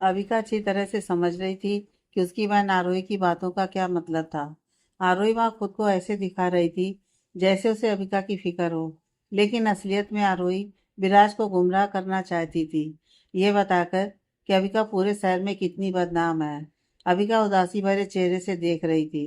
अविका अच्छी तरह से समझ रही थी कि उसकी बहन आरोही की बातों का क्या मतलब था। आरोही माँ खुद को ऐसे दिखा रही थी जैसे उसे अविका की फिक्र हो, लेकिन असलियत में आरोही विराज को गुमराह करना चाहती थी, ये बताकर कि अविका पूरे शहर में कितनी बदनाम है। अविका उदासी भरे चेहरे से देख रही थी।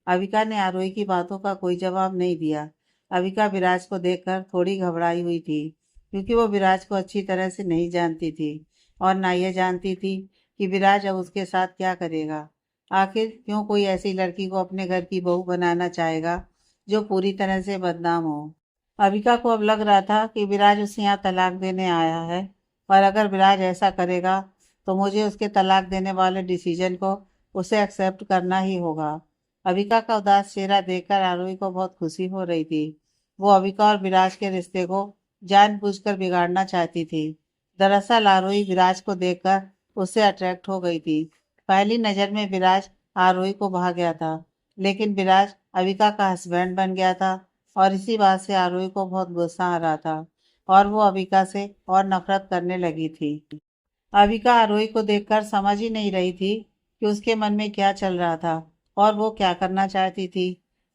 अविका ने आरोही की बातों का कोई जवाब नहीं दिया। अविका विराज को देखकर थोड़ी घबराई हुई थी, क्योंकि वो विराज को अच्छी तरह से नहीं जानती थी और ना ये जानती थी कि विराज अब उसके साथ क्या करेगा। आखिर क्यों कोई ऐसी लड़की को अपने घर की बहू बनाना चाहेगा जो पूरी तरह से बदनाम हो। अविका को अब लग रहा था कि विराज उसे यहाँ तलाक देने आया है, और अगर विराज ऐसा करेगा तो मुझे उसके तलाक देने वाले डिसीजन को उसे एक्सेप्ट करना ही होगा। अविका का उदास चेहरा देखकर आरोही को बहुत खुशी हो रही थी। वो अविका और विराज के रिश्ते को जानबूझकर बिगाड़ना चाहती थी। दरअसल आरोही विराज को देखकर उससे अट्रैक्ट हो गई थी। पहली नज़र में विराज आरोही को भा गया था, लेकिन विराज अविका का हस्बैंड बन गया था, और इसी बात से आरोही को बहुत गुस्सा आ रहा था और वो अविका से और नफरत करने लगी थी। अविका आरोही को देखकर समझ ही नहीं रही थी कि उसके मन में क्या चल रहा था और वो क्या करना चाहती थी।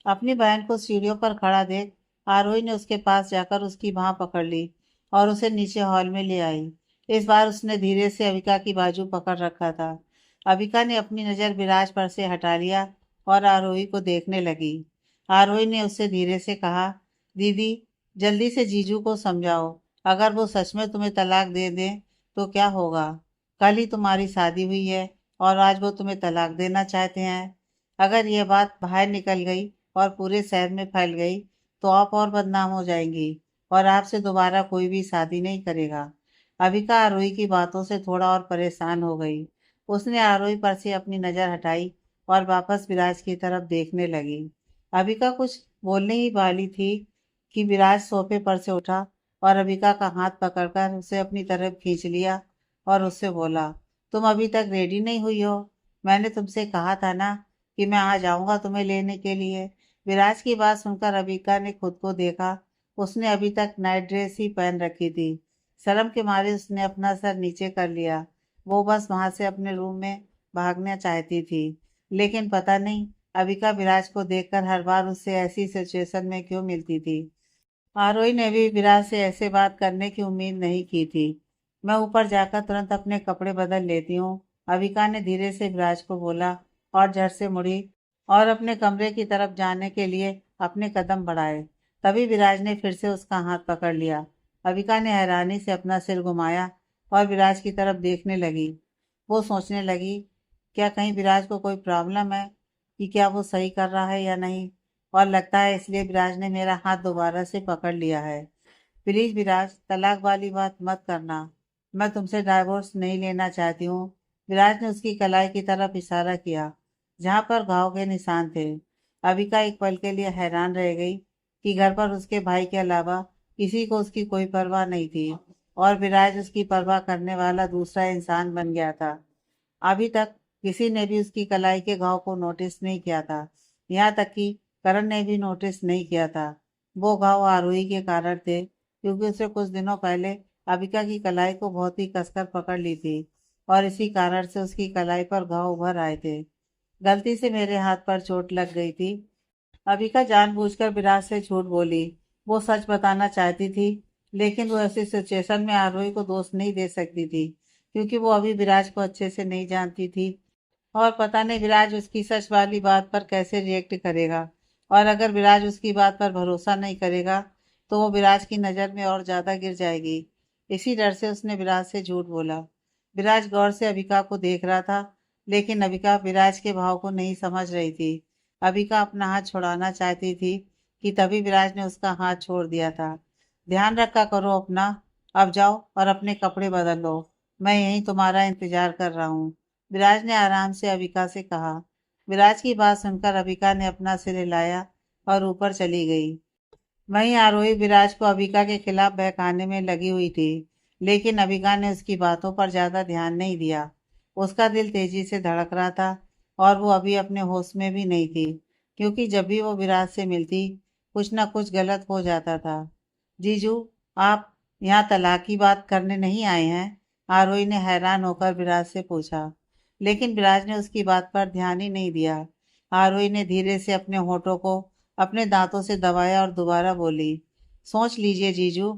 अपनी बहन को सीढ़ियों पर खड़ा देख आरोही ने उसके पास जाकर उसकी बाह पकड़ ली और उसे नीचे हॉल में ले आई। इस बार उसने धीरे से अविका की बाजू पकड़ रखा था। अविका ने अपनी नज़र विराज पर से हटा लिया और आरोही को देखने लगी। आरोही ने उससे धीरे से कहा, दीदी, जल्दी से जीजू को समझाओ। अगर वो सच में तुम्हें तलाक दे दें तो क्या होगा। कल ही तुम्हारी शादी हुई है और आज वो तुम्हें तलाक देना चाहते हैं। अगर ये बात बाहर निकल गई और पूरे शहर में फैल गई तो आप और बदनाम हो जाएंगी और आपसे दोबारा कोई भी शादी नहीं करेगा। अविका आरोही की बातों से थोड़ा और परेशान हो गई। उसने आरोही पर से अपनी नज़र हटाई और वापस विराज की तरफ देखने लगी। अविका कुछ बोलने ही वाली थी कि विराज सोफे पर से उठा और अविका का हाथ पकड़कर उसे अपनी तरफ खींच लिया और उससे बोला, तुम अभी तक रेडी नहीं हुई हो। मैंने तुमसे कहा था ना कि मैं आ जाऊंगा तुम्हें लेने के लिए। विराज की बात सुनकर अविका ने खुद को देखा। उसने अभी तक नाइट ड्रेस ही पहन रखी थी। शर्म के मारे उसने अपना सर नीचे कर लिया। वो बस वहां से अपने रूम में भागना चाहती थी, लेकिन पता नहीं अविका विराज को देखकर हर बार उससे ऐसी सिचुएशन में क्यों मिलती थी। आरोही ने भी विराज से ऐसे बात करने की उम्मीद नहीं की थी। मैं ऊपर जाकर तुरंत अपने कपड़े बदल लेती हूँ, अविका ने धीरे से विराज को बोला और झट से मुड़ी और अपने कमरे की तरफ जाने के लिए अपने कदम बढ़ाए। तभी विराज ने फिर से उसका हाथ पकड़ लिया। अविका ने हैरानी से अपना सिर घुमाया और विराज की तरफ देखने लगी। वो सोचने लगी, क्या कहीं विराज को कोई प्रॉब्लम है, कि क्या वो सही कर रहा है या नहीं, और लगता है इसलिए विराज ने मेरा हाथ दोबारा से पकड़ लिया है। प्लीज विराज, तलाक वाली बात मत करना। मैं तुमसे डाइवोर्स नहीं लेना चाहती हूँ। विराज ने उसकी कलाई की तरफ इशारा किया, जहाँ पर घाव के निशान थे। अविका एक पल के लिए हैरान रह गई कि घर पर उसके भाई के अलावा किसी को उसकी कोई परवाह नहीं थी, और विराज उसकी परवाह करने वाला दूसरा इंसान बन गया था। अभी तक किसी ने भी उसकी कलाई के घाव को नोटिस नहीं किया था। यहाँ तक कि करण ने भी नोटिस नहीं किया था। वो घाव आरोही के कारण थे, क्योंकि उसने कुछ दिनों पहले अबिका की कलाई को बहुत ही कसकर पकड़ ली थी, और इसी कारण से उसकी कलाई पर घाव उभर आए थे। गलती से मेरे हाथ पर चोट लग गई थी। अबिका जानबूझकर विराज से झूठ बोली। वो सच बताना चाहती थी, लेकिन वो ऐसी सिचुएशन में आरोही को दोष नहीं दे सकती थी, क्योंकि वो अभी विराज को अच्छे से नहीं जानती थी। और पता नहीं विराज उसकी सच वाली बात पर कैसे रिएक्ट करेगा, और अगर विराज उसकी बात पर भरोसा नहीं करेगा तो वो विराज की नज़र में और ज़्यादा गिर जाएगी। इसी डर से उसने विराज से झूठ बोला। विराज गौर से अबिका को देख रहा था, लेकिन अबिका विराज के भाव को नहीं समझ रही थी। अबिका अपना हाथ छुड़ाना चाहती थी कि तभी विराज ने उसका हाथ छोड़ दिया था। ध्यान रखा करो अपना। अब जाओ और अपने कपड़े बदल लो। मैं यहीं तुम्हारा इंतजार कर रहा हूँ, विराज ने आराम से अबिका से कहा। विराज की बात सुनकर अबिका ने अपना सिर हिलाया और ऊपर चली गई। वहीं आरोही विराज को अबिका के खिलाफ बहकाने में लगी हुई थी, लेकिन अबिका ने उसकी बातों पर ज्यादा ध्यान नहीं दिया। उसका दिल तेजी से धड़क रहा था और वो अभी अपने होश में भी नहीं थी, क्योंकि जब भी वो विराज से मिलती कुछ ना कुछ गलत हो जाता था। जीजू, आप यहाँ तलाक की बात करने नहीं आए हैं? आरोही ने हैरान होकर विराज से पूछा, लेकिन विराज ने उसकी बात पर ध्यान ही नहीं दिया। आरोही ने धीरे से अपने होठों को अपने दांतों से दबाया और दोबारा बोली, सोच लीजिए जीजू,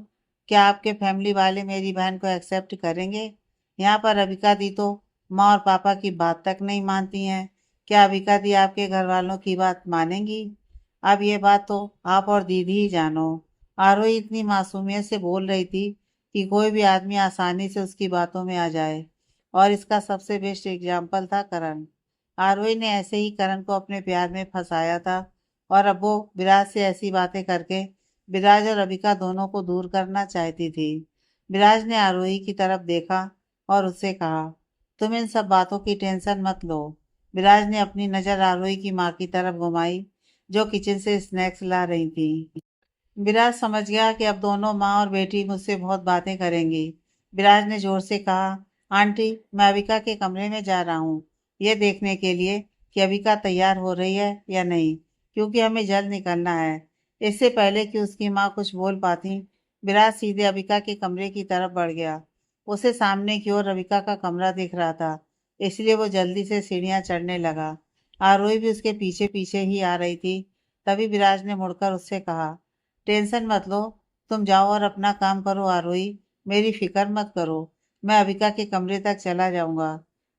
क्या आपके फैमिली वाले मेरी बहन को एक्सेप्ट करेंगे? यहाँ पर अबिका दी तो माँ और पापा की बात तक नहीं मानती हैं। क्या अबिका दी आपके घर वालों की बात मानेंगी? अब ये बात तो आप और दीदी ही जानो। आरोही इतनी मासूमियत से बोल रही थी कि कोई भी आदमी आसानी से उसकी बातों में आ जाए, और इसका सबसे बेस्ट एग्जाम्पल था करण। आरोही ने ऐसे ही करण को अपने प्यार में फंसाया था, और अब वो विराज से ऐसी बातें करके विराज और अबिका दोनों को दूर करना चाहती थी। विराज ने आरोही की तरफ देखा और उससे कहा, तुम इन सब बातों की टेंशन मत लो। विराज ने अपनी नज़र आरोही की माँ की तरफ घुमाई, जो किचन से स्नैक्स ला रही थी। विराज समझ गया कि अब दोनों माँ और बेटी मुझसे बहुत बातें करेंगी। विराज ने जोर से कहा, आंटी, मैं अविका के कमरे में जा रहा हूँ, ये देखने के लिए कि अविका तैयार हो रही है या नहीं, क्योंकि हमें जल्द निकलना है। इससे पहले कि उसकी माँ कुछ बोल पाती, विराज सीधे अविका के कमरे की तरफ बढ़ गया। उसे सामने की ओर अविका का कमरा दिख रहा था, इसलिए वो जल्दी से सीढ़ियाँ चढ़ने लगा। आरोही भी उसके पीछे पीछे ही आ रही थी। तभी विराज ने मुड़कर उससे कहा, टेंशन मत लो, तुम जाओ और अपना काम करो आरोही, मेरी फिक्र मत करो, मैं अविका के कमरे तक चला जाऊंगा।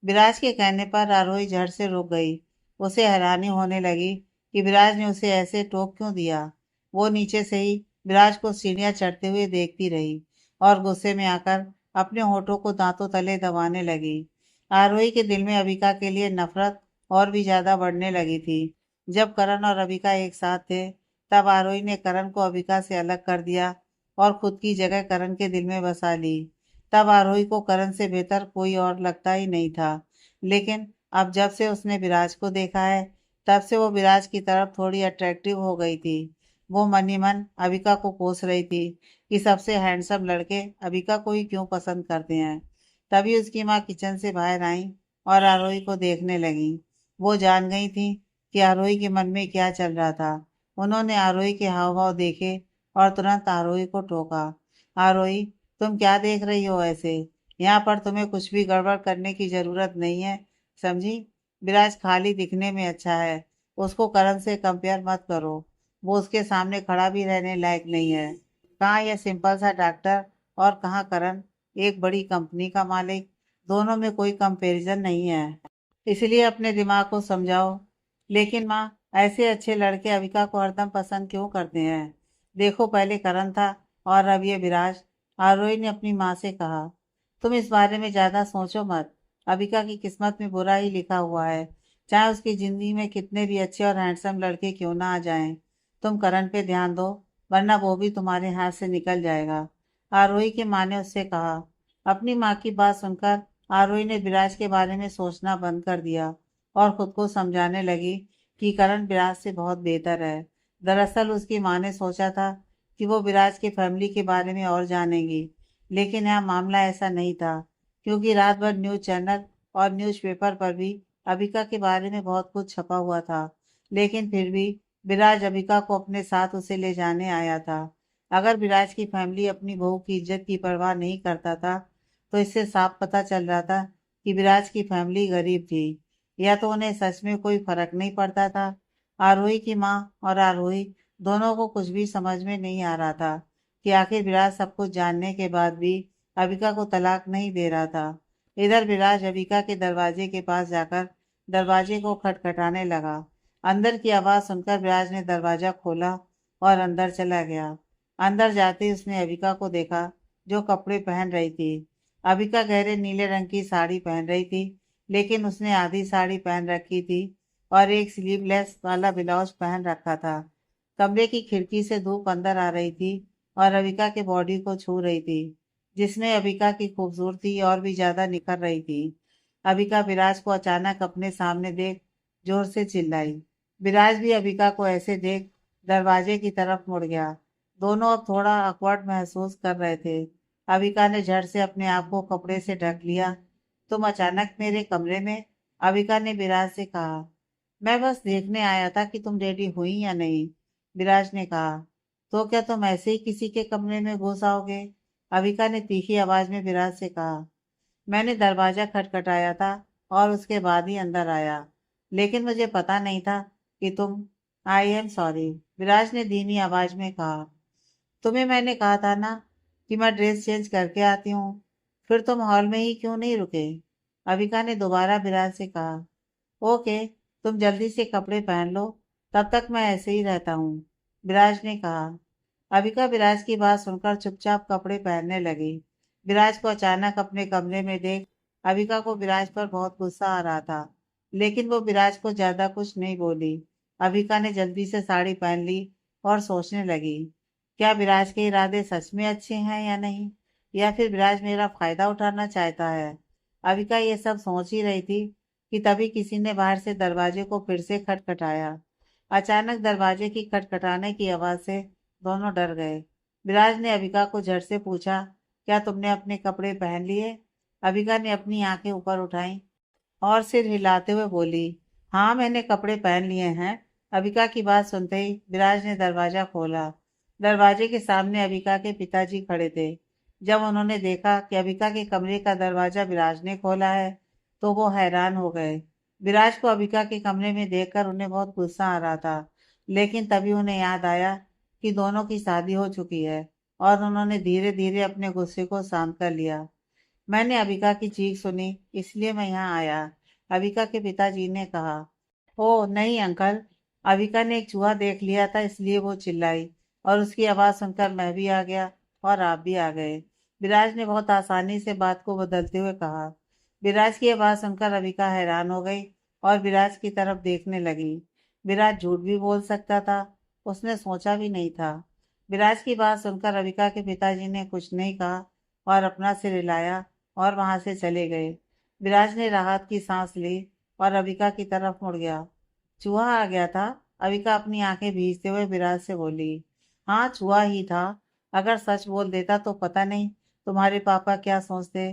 विराज के कहने पर आरोही झट से रुक गई। उसे हैरानी होने लगी कि विराज ने उसे ऐसे टोक क्यों दिया। वो नीचे से ही विराज को सीढ़ियां चढ़ते हुए देखती रही और गुस्से में आकर अपने होठों को दांतों तले दबाने लगी। आरोही के दिल में अविका के लिए नफरत और भी ज्यादा बढ़ने लगी थी। जब करण और अविका एक साथ थे, तब आरोही ने करण को अविका से अलग कर दिया और खुद की जगह करण के दिल में बसा ली। तब आरोही को करण से बेहतर कोई और लगता ही नहीं था। लेकिन अब जब से उसने विराज को देखा है, तब से वो विराज की तरफ थोड़ी अट्रैक्टिव हो गई थी। वो मन ही मन अविका को कोस रही थी कि सबसे हैंडसम लड़के अविका को ही क्यों पसंद करते हैं। तभी उसकी माँ किचन से बाहर आई और आरोही को देखने लगी। वो जान गई थी कि आरोही के मन में क्या चल रहा था। उन्होंने आरोही के हाव भाव देखे और तुरंत आरोही को टोका, आरोही, तुम क्या देख रही हो ऐसे? यहाँ पर तुम्हें कुछ भी गड़बड़ करने की जरूरत नहीं है, समझी? विराज खाली दिखने में अच्छा है, उसको करण से कंपेयर मत करो। वो उसके सामने खड़ा भी रहने लायक नहीं है। कहाँ यह सिंपल सा डॉक्टर और कहाँ करण, एक बड़ी कंपनी का मालिक। दोनों में कोई कंपैरिजन नहीं है, इसलिए अपने दिमाग को समझाओ। लेकिन माँ, ऐसे अच्छे लड़के अविका को हरदम पसंद क्यों करते हैं? देखो, पहले करण था और अब ये विराज। आरोही ने अपनी माँ से कहा, तुम इस बारे में ज्यादा सोचो मत। अविका की किस्मत में बुरा ही लिखा हुआ है, चाहे उसकी जिंदगी में कितने भी अच्छे और हैंडसम लड़के क्यों ना आ जाएं। तुम करण पे ध्यान दो, वरना वो भी तुम्हारे हाथ से निकल जाएगा। आरोही की माँ ने उससे कहा। अपनी माँ की बात सुनकर आरोही ने विराज के बारे में सोचना बंद कर दिया और खुद को समझाने लगी कि करण विराज से बहुत बेहतर है। दरअसल उसकी माँ ने सोचा था कि वो विराज की फैमिली के बारे में और जानेंगी, लेकिन यहाँ मामला ऐसा नहीं था, क्योंकि रात भर न्यूज़ चैनल और न्यूज़पेपर पर भी अबिका के बारे में बहुत कुछ छपा हुआ था। लेकिन फिर भी विराज अबिका को अपने साथ उसे ले जाने आया था। अगर विराज की फैमिली अपनी बहू की इज्जत की परवाह नहीं करता था, तो इससे साफ पता चल रहा था कि विराज की फैमिली गरीब थी, या तो उन्हें सच में कोई फर्क नहीं पड़ता था। आरोही की माँ और आरोही दोनों को कुछ भी समझ में नहीं आ रहा था कि आखिर विराज सब कुछ जानने के बाद भी अबिका को तलाक नहीं दे रहा था। इधर विराज अबिका के दरवाजे के पास जाकर दरवाजे को खटखटाने लगा। अंदर की आवाज सुनकर विराज ने दरवाजा खोला और अंदर चला गया। अंदर जाते ही उसने अबिका को देखा, जो कपड़े पहन रही थी। अबिका गहरे नीले रंग की साड़ी पहन रही थी, लेकिन उसने आधी साड़ी पहन रखी थी और एक स्लीवलेस वाला ब्लाउज पहन रखा था। कमरे की खिड़की से धूप अंदर आ रही थी और अबिका के बॉडी को छू रही थी, जिसमें अबिका की खूबसूरती और भी ज्यादा निखर रही थी। अबिका विराज को अचानक अपने सामने देख जोर से चिल्लाई। विराज भी अबिका को ऐसे देख दरवाजे की तरफ मुड़ गया। दोनों अब थोड़ा awkward महसूस कर रहे थे। अबिका ने झट से अपने आप को कपड़े से ढक लिया। तुम अचानक मेरे कमरे में? अबिका ने विराज से कहा। मैं बस देखने आया था कि तुम रेडी हुई या नहीं, विराज ने कहा। तो क्या तुम ऐसे ही किसी के कमरे में घुस आओगे? अबिका ने तीखी आवाज में विराज से कहा। मैंने दरवाज़ा खटखटाया था और उसके बाद ही अंदर आया, लेकिन मुझे पता नहीं था कि तुम। आई एम सॉरी, विराज ने धीमी आवाज़ में कहा। तुम्हें मैंने कहा था ना कि मैं ड्रेस चेंज करके आती हूँ, फिर तुम हॉल में ही क्यों नहीं रुके? अविका ने दोबारा विराज से कहा। ओके, तुम जल्दी से कपड़े पहन लो, तब तक मैं ऐसे ही रहता हूँ, विराज ने कहा। अविका विराज की बात सुनकर चुपचाप कपड़े पहनने लगी। विराज को अचानक अपने कमरे में देख अविका को विराज पर बहुत गुस्सा आ रहा था, लेकिन वो विराज को ज्यादा कुछ नहीं बोली। अविका ने जल्दी से साड़ी पहन ली और सोचने लगी, क्या विराज के इरादे सच में अच्छे हैं या नहीं, या फिर विराज मेरा फायदा उठाना चाहता है। अविका ये सब सोच ही रही थी कि तभी किसी ने बाहर से दरवाजे को फिर से खटखटाया। अचानक दरवाजे की खटखटाने की आवाज से दोनों डर गए। विराज ने अविका को झट से पूछा, क्या तुमने अपने कपड़े पहन लिए? अविका ने अपनी आंखें ऊपर उठाई और सिर हिलाते हुए बोली, हाँ मैंने कपड़े पहन लिए हैं। अविका की बात सुनते ही विराज ने दरवाजा खोला। दरवाजे के सामने अविका के पिताजी खड़े थे। जब उन्होंने देखा कि अविका के कमरे का दरवाजा विराज ने खोला है, तो वो हैरान हो गए। विराज को अविका के कमरे में देखकर उन्हें बहुत गुस्सा आ रहा था, लेकिन तभी उन्हें याद आया कि दोनों की शादी हो चुकी है, और उन्होंने धीरे धीरे अपने गुस्से को शांत कर लिया। मैंने अविका की चीख सुनी, इसलिए मैं यहाँ आया, अविका के पिताजी ने कहा। ओह नहीं अंकल, अविका ने एक चूहा देख लिया था इसलिए वो चिल्लाई, और उसकी आवाज़ सुनकर मैं भी आ गया और आप भी आ गए, विराज ने बहुत आसानी से बात को बदलते हुए कहा। विराज की आवाज़ सुनकर अविका हैरान हो गई और विराज की तरफ देखने लगी। विराज झूठ भी बोल सकता था, उसने सोचा भी नहीं था। विराज की बात सुनकर अविका के पिताजी ने कुछ नहीं कहा और अपना सिर हिलाया और वहां से चले गए। विराज ने राहत की सांस ली और अविका की तरफ मुड़ गया। चूहा आ गया था? अविका अपनी आंखें भींचते हुए विराज से बोली। हाँ चूहा ही था, अगर सच बोल देता तो पता नहीं तुम्हारे पापा क्या सोचते,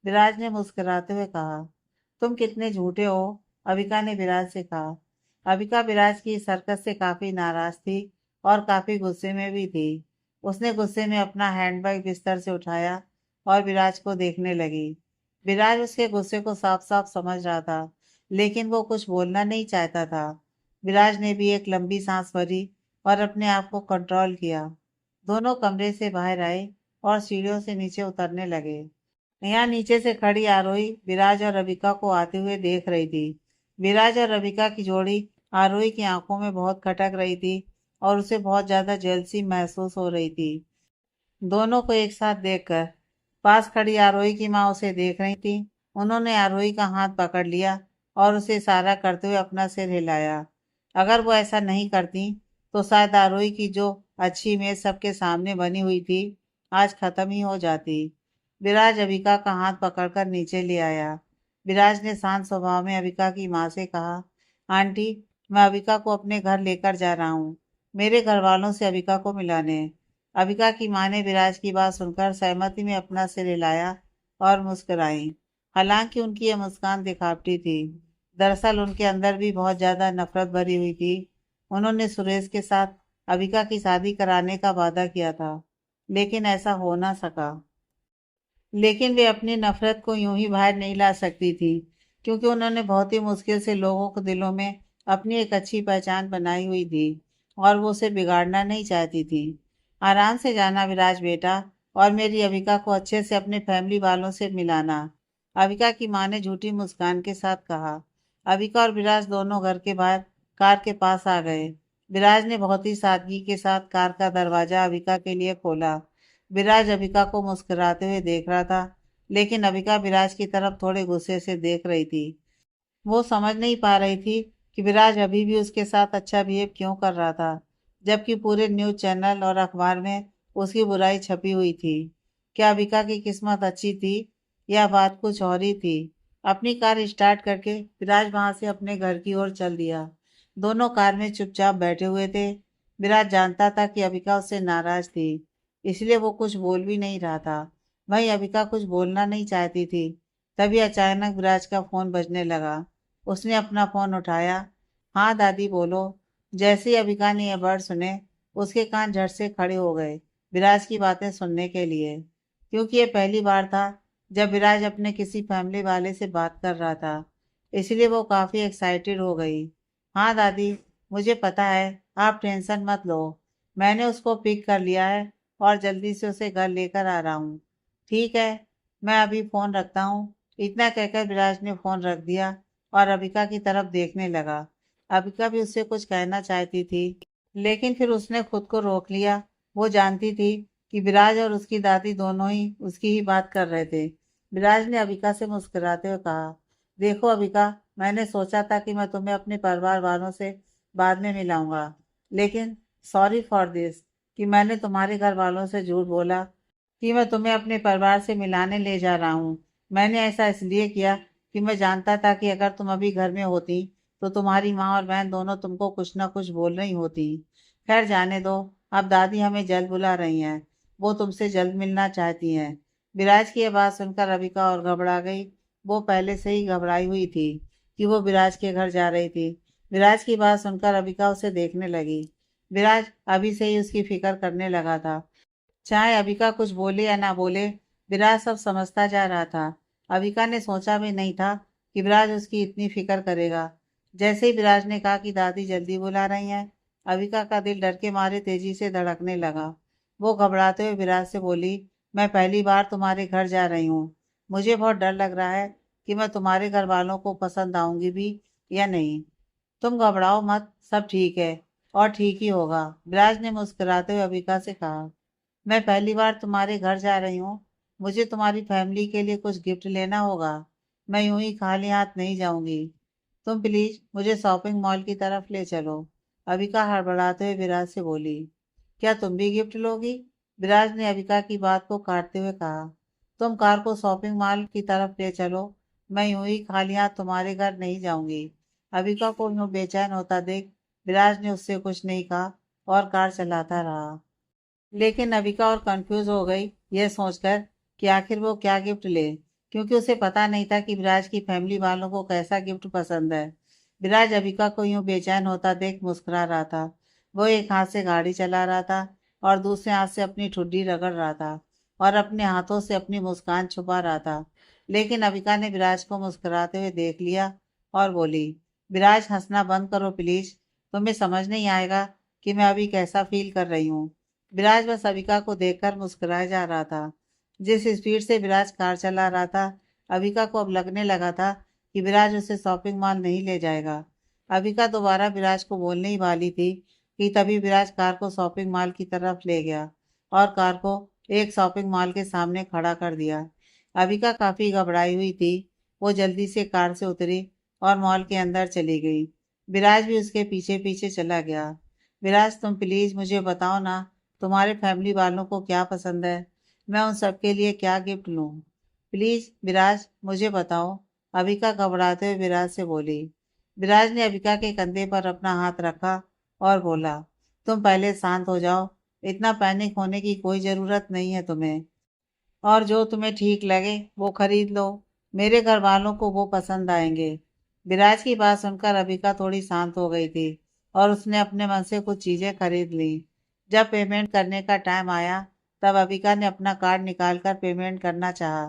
विराज ने मुस्कुराते हुए कहा। तुम कितने झूठे हो, अविका ने विराज से कहा। अविका विराज की इस हरकत से काफी नाराज थी और काफी गुस्से में भी थी। उसने गुस्से में अपना हैंडबैग बिस्तर से उठाया और विराज को देखने लगी। विराज उसके गुस्से को साफ साफ समझ रहा था, लेकिन वो कुछ बोलना नहीं चाहता था। विराज ने भी एक लंबी सांस भरी और अपने आप को कंट्रोल किया। दोनों कमरे से बाहर आए और सीढ़ियों से नीचे उतरने लगे। यहाँ नीचे से खड़ी आरोही विराज और रविका को आते हुए देख रही थी। विराज और रविका की जोड़ी आरोही की आंखों में बहुत खटक रही थी और उसे बहुत ज्यादा जेलसी महसूस हो रही थी। दोनों को एक साथ देखकर पास खड़ी आरोही की माँ उसे देख रही थी। उन्होंने आरोही का हाथ पकड़ लिया और उसे इशारा करते हुए अपना सिर हिलाया। अगर वो ऐसा नहीं करती तो शायद आरोही की जो अच्छी इमेज सबके सामने बनी हुई थी आज खत्म ही हो जाती। विराज अविका का हाथ पकड़कर नीचे ले आया। विराज ने शांत स्वभाव में अविका की माँ से कहा, आंटी मैं अविका को अपने घर लेकर जा रहा हूँ, मेरे घर वालों से अविका को मिलाने। अविका की माँ ने विराज की बात सुनकर सहमति में अपना सिर हिलाया और मुस्कुराई। हालांकि उनकी यह मुस्कान दिखावटी थी, दरअसल उनके अंदर भी बहुत ज्यादा नफरत भरी हुई थी। उन्होंने सुरेश के साथ अविका की शादी कराने का वादा किया था, लेकिन ऐसा हो ना सका। लेकिन वे अपनी नफरत को यूं ही बाहर नहीं ला सकती थी, क्योंकि उन्होंने बहुत ही मुश्किल से लोगों के दिलों में अपनी एक अच्छी पहचान बनाई हुई थी और वो उसे बिगाड़ना नहीं चाहती थी। आराम से जाना विराज बेटा, और मेरी अविका को अच्छे से अपने फैमिली वालों से मिलाना, अविका की माँ ने झूठी मुस्कान के साथ कहा। अविका और विराज दोनों घर के बाहर कार के पास आ गए। विराज ने बहुत ही सादगी के साथ कार का दरवाजा अविका के लिए खोला। विराज अविका को मुस्कुराते हुए देख रहा था, लेकिन अविका विराज की तरफ थोड़े गुस्से से देख रही थी। वो समझ नहीं पा रही थी कि विराज अभी भी उसके साथ अच्छा बिहेव क्यों कर रहा था, जबकि पूरे न्यूज चैनल और अखबार में उसकी बुराई छपी हुई थी। क्या अविका की किस्मत अच्छी थी या बात कुछ और ही थी? अपनी कार स्टार्ट करके विराज वहां से अपने घर की ओर चल दिया। दोनों कार में चुपचाप बैठे हुए थे। विराज जानता था कि अविका उससे नाराज थी, इसलिए वो कुछ बोल भी नहीं रहा था। वहीं अविका कुछ बोलना नहीं चाहती थी। तभी अचानक विराज का फोन बजने लगा। उसने अपना फोन उठाया। हाँ दादी बोलो। जैसे ही अविका ने यह वर्ड सुने, उसके कान झट से खड़े हो गए विराज की बातें सुनने के लिए, क्योंकि ये पहली बार था जब विराज अपने किसी फैमिली वाले से बात कर रहा था, इसलिए वो काफ़ी एक्साइटेड हो गई। हाँ दादी, मुझे पता है, आप टेंशन मत लो। मैंने उसको पिक कर लिया है और जल्दी से उसे घर लेकर आ रहा हूँ। ठीक है, मैं अभी फ़ोन रखता हूँ। इतना कहकर विराज ने फ़ोन रख दिया और अबिका की तरफ देखने लगा। अबिका भी उससे कुछ कहना चाहती थी, लेकिन फिर उसने खुद को रोक लिया। वो जानती थी कि विराज और उसकी दादी दोनों ही उसकी ही बात कर रहे थे। विराज ने अबिका से मुस्कुराते हुए कहा, देखो अबिका, मैंने सोचा था कि मैं तुम्हें अपने परिवार वालों से बाद में मिलाऊंगा, लेकिन सॉरी फॉर दिस, कि मैंने तुम्हारे घर वालों से झूठ बोला कि मैं तुम्हें अपने परिवार से मिलाने ले जा रहा हूँ। मैंने ऐसा इसलिए किया कि मैं जानता था कि अगर तुम अभी घर में होती तो तुम्हारी माँ और बहन दोनों तुमको कुछ ना कुछ बोल रही होती। खैर जाने दो, अब दादी हमें जल्द बुला रही हैं। वो तुमसे जल्द मिलना चाहती हैं। विराज की यह बात सुनकर अबिका और घबरा गई। वो पहले से ही घबराई हुई थी कि वो विराज के घर जा रही थी। विराज की बात सुनकर अबिका उसे देखने लगी। विराज अभी से ही उसकी फिक्र करने लगा था। चाहे अबिका कुछ बोले या ना बोले, विराज सब समझता जा रहा था। अबिका ने सोचा भी नहीं था कि विराज उसकी इतनी फिक्र करेगा। जैसे ही विराज ने कहा कि दादी जल्दी बुला रही हैं, अबिका का दिल डर के मारे तेजी से धड़कने लगा। वो घबराते हुए विराज से बोली, मैं पहली बार तुम्हारे घर जा रही हूँ। मुझे बहुत डर लग रहा है कि मैं तुम्हारे घर वालों को पसंद आऊंगी भी या नहीं। तुम घबराओ मत, सब ठीक है और ठीक ही होगा, विराज ने मुस्कुराते हुए अबिका से कहा। मैं पहली बार तुम्हारे घर जा रही हूँ। मुझे तुम्हारी फैमिली के लिए कुछ गिफ्ट लेना होगा। मैं यूं ही खाली हाथ नहीं जाऊंगी। तुम प्लीज मुझे शॉपिंग मॉल की तरफ ले चलो। अबिका हड़बड़ाते हुए विराज से बोली, क्या तुम भी गिफ्ट लोगी? विराज ने अबिका की बात को काटते हुए कहा, तुम कार को शॉपिंग मॉल की तरफ ले चलो। मैं यूं ही खाली हाथ तुम्हारे घर नहीं जाऊंगी। अबिका को यूं बेचैन होता देख विराज ने उससे कुछ नहीं कहा और कार चलाता रहा। लेकिन अबिका और कंफ्यूज हो गई यह सोचकर कि आखिर वो क्या गिफ्ट ले, क्योंकि उसे पता नहीं था कि विराज की फैमिली वालों को कैसा गिफ्ट पसंद है। विराज अबिका को यूं बेचैन होता देख मुस्कुरा रहा था। वो एक हाथ से गाड़ी चला रहा था और दूसरे हाथ से अपनी ठुड्डी रगड़ रहा था और अपने हाथों से अपनी मुस्कान छुपा रहा था। लेकिन अबिका ने विराज को मुस्कुराते हुए देख लिया और बोली, विराज हंसना बंद करो प्लीज। तुम्हें समझ नहीं आएगा कि मैं अभी कैसा फील कर रही हूँ। विराज बस अबिका को देखकर मुस्कुराया जा रहा था। जिस स्पीड से विराज कार चला रहा था, अबिका को अब लगने लगा था कि विराज उसे शॉपिंग मॉल नहीं ले जाएगा। अबिका दोबारा विराज को बोलने ही वाली थी कि तभी विराज कार को शॉपिंग मॉल की तरफ ले गया और कार को एक शॉपिंग मॉल के सामने खड़ा कर दिया। अबिका काफी घबराई हुई थी। वो जल्दी से कार से उतरी और मॉल के अंदर चली गई। विराज भी उसके पीछे पीछे चला गया। विराज, तुम प्लीज मुझे बताओ ना, तुम्हारे फैमिली वालों को क्या पसंद है? मैं उन सबके लिए क्या गिफ्ट लूं? प्लीज विराज मुझे बताओ। अबिका घबराते हुए विराज से बोली। विराज ने अबिका के कंधे पर अपना हाथ रखा और बोला, तुम पहले शांत हो जाओ। इतना पैनिक होने की कोई ज़रूरत नहीं है तुम्हें। और जो तुम्हें ठीक लगे वो खरीद लो। मेरे घर वालों को वो पसंद आएंगे। विराज की बात सुनकर अबिका थोड़ी शांत हो गई थी और उसने अपने मन से कुछ चीजें खरीद ली। जब पेमेंट करने का टाइम आया, तब अबिका ने अपना कार्ड निकालकर पेमेंट करना चाहा।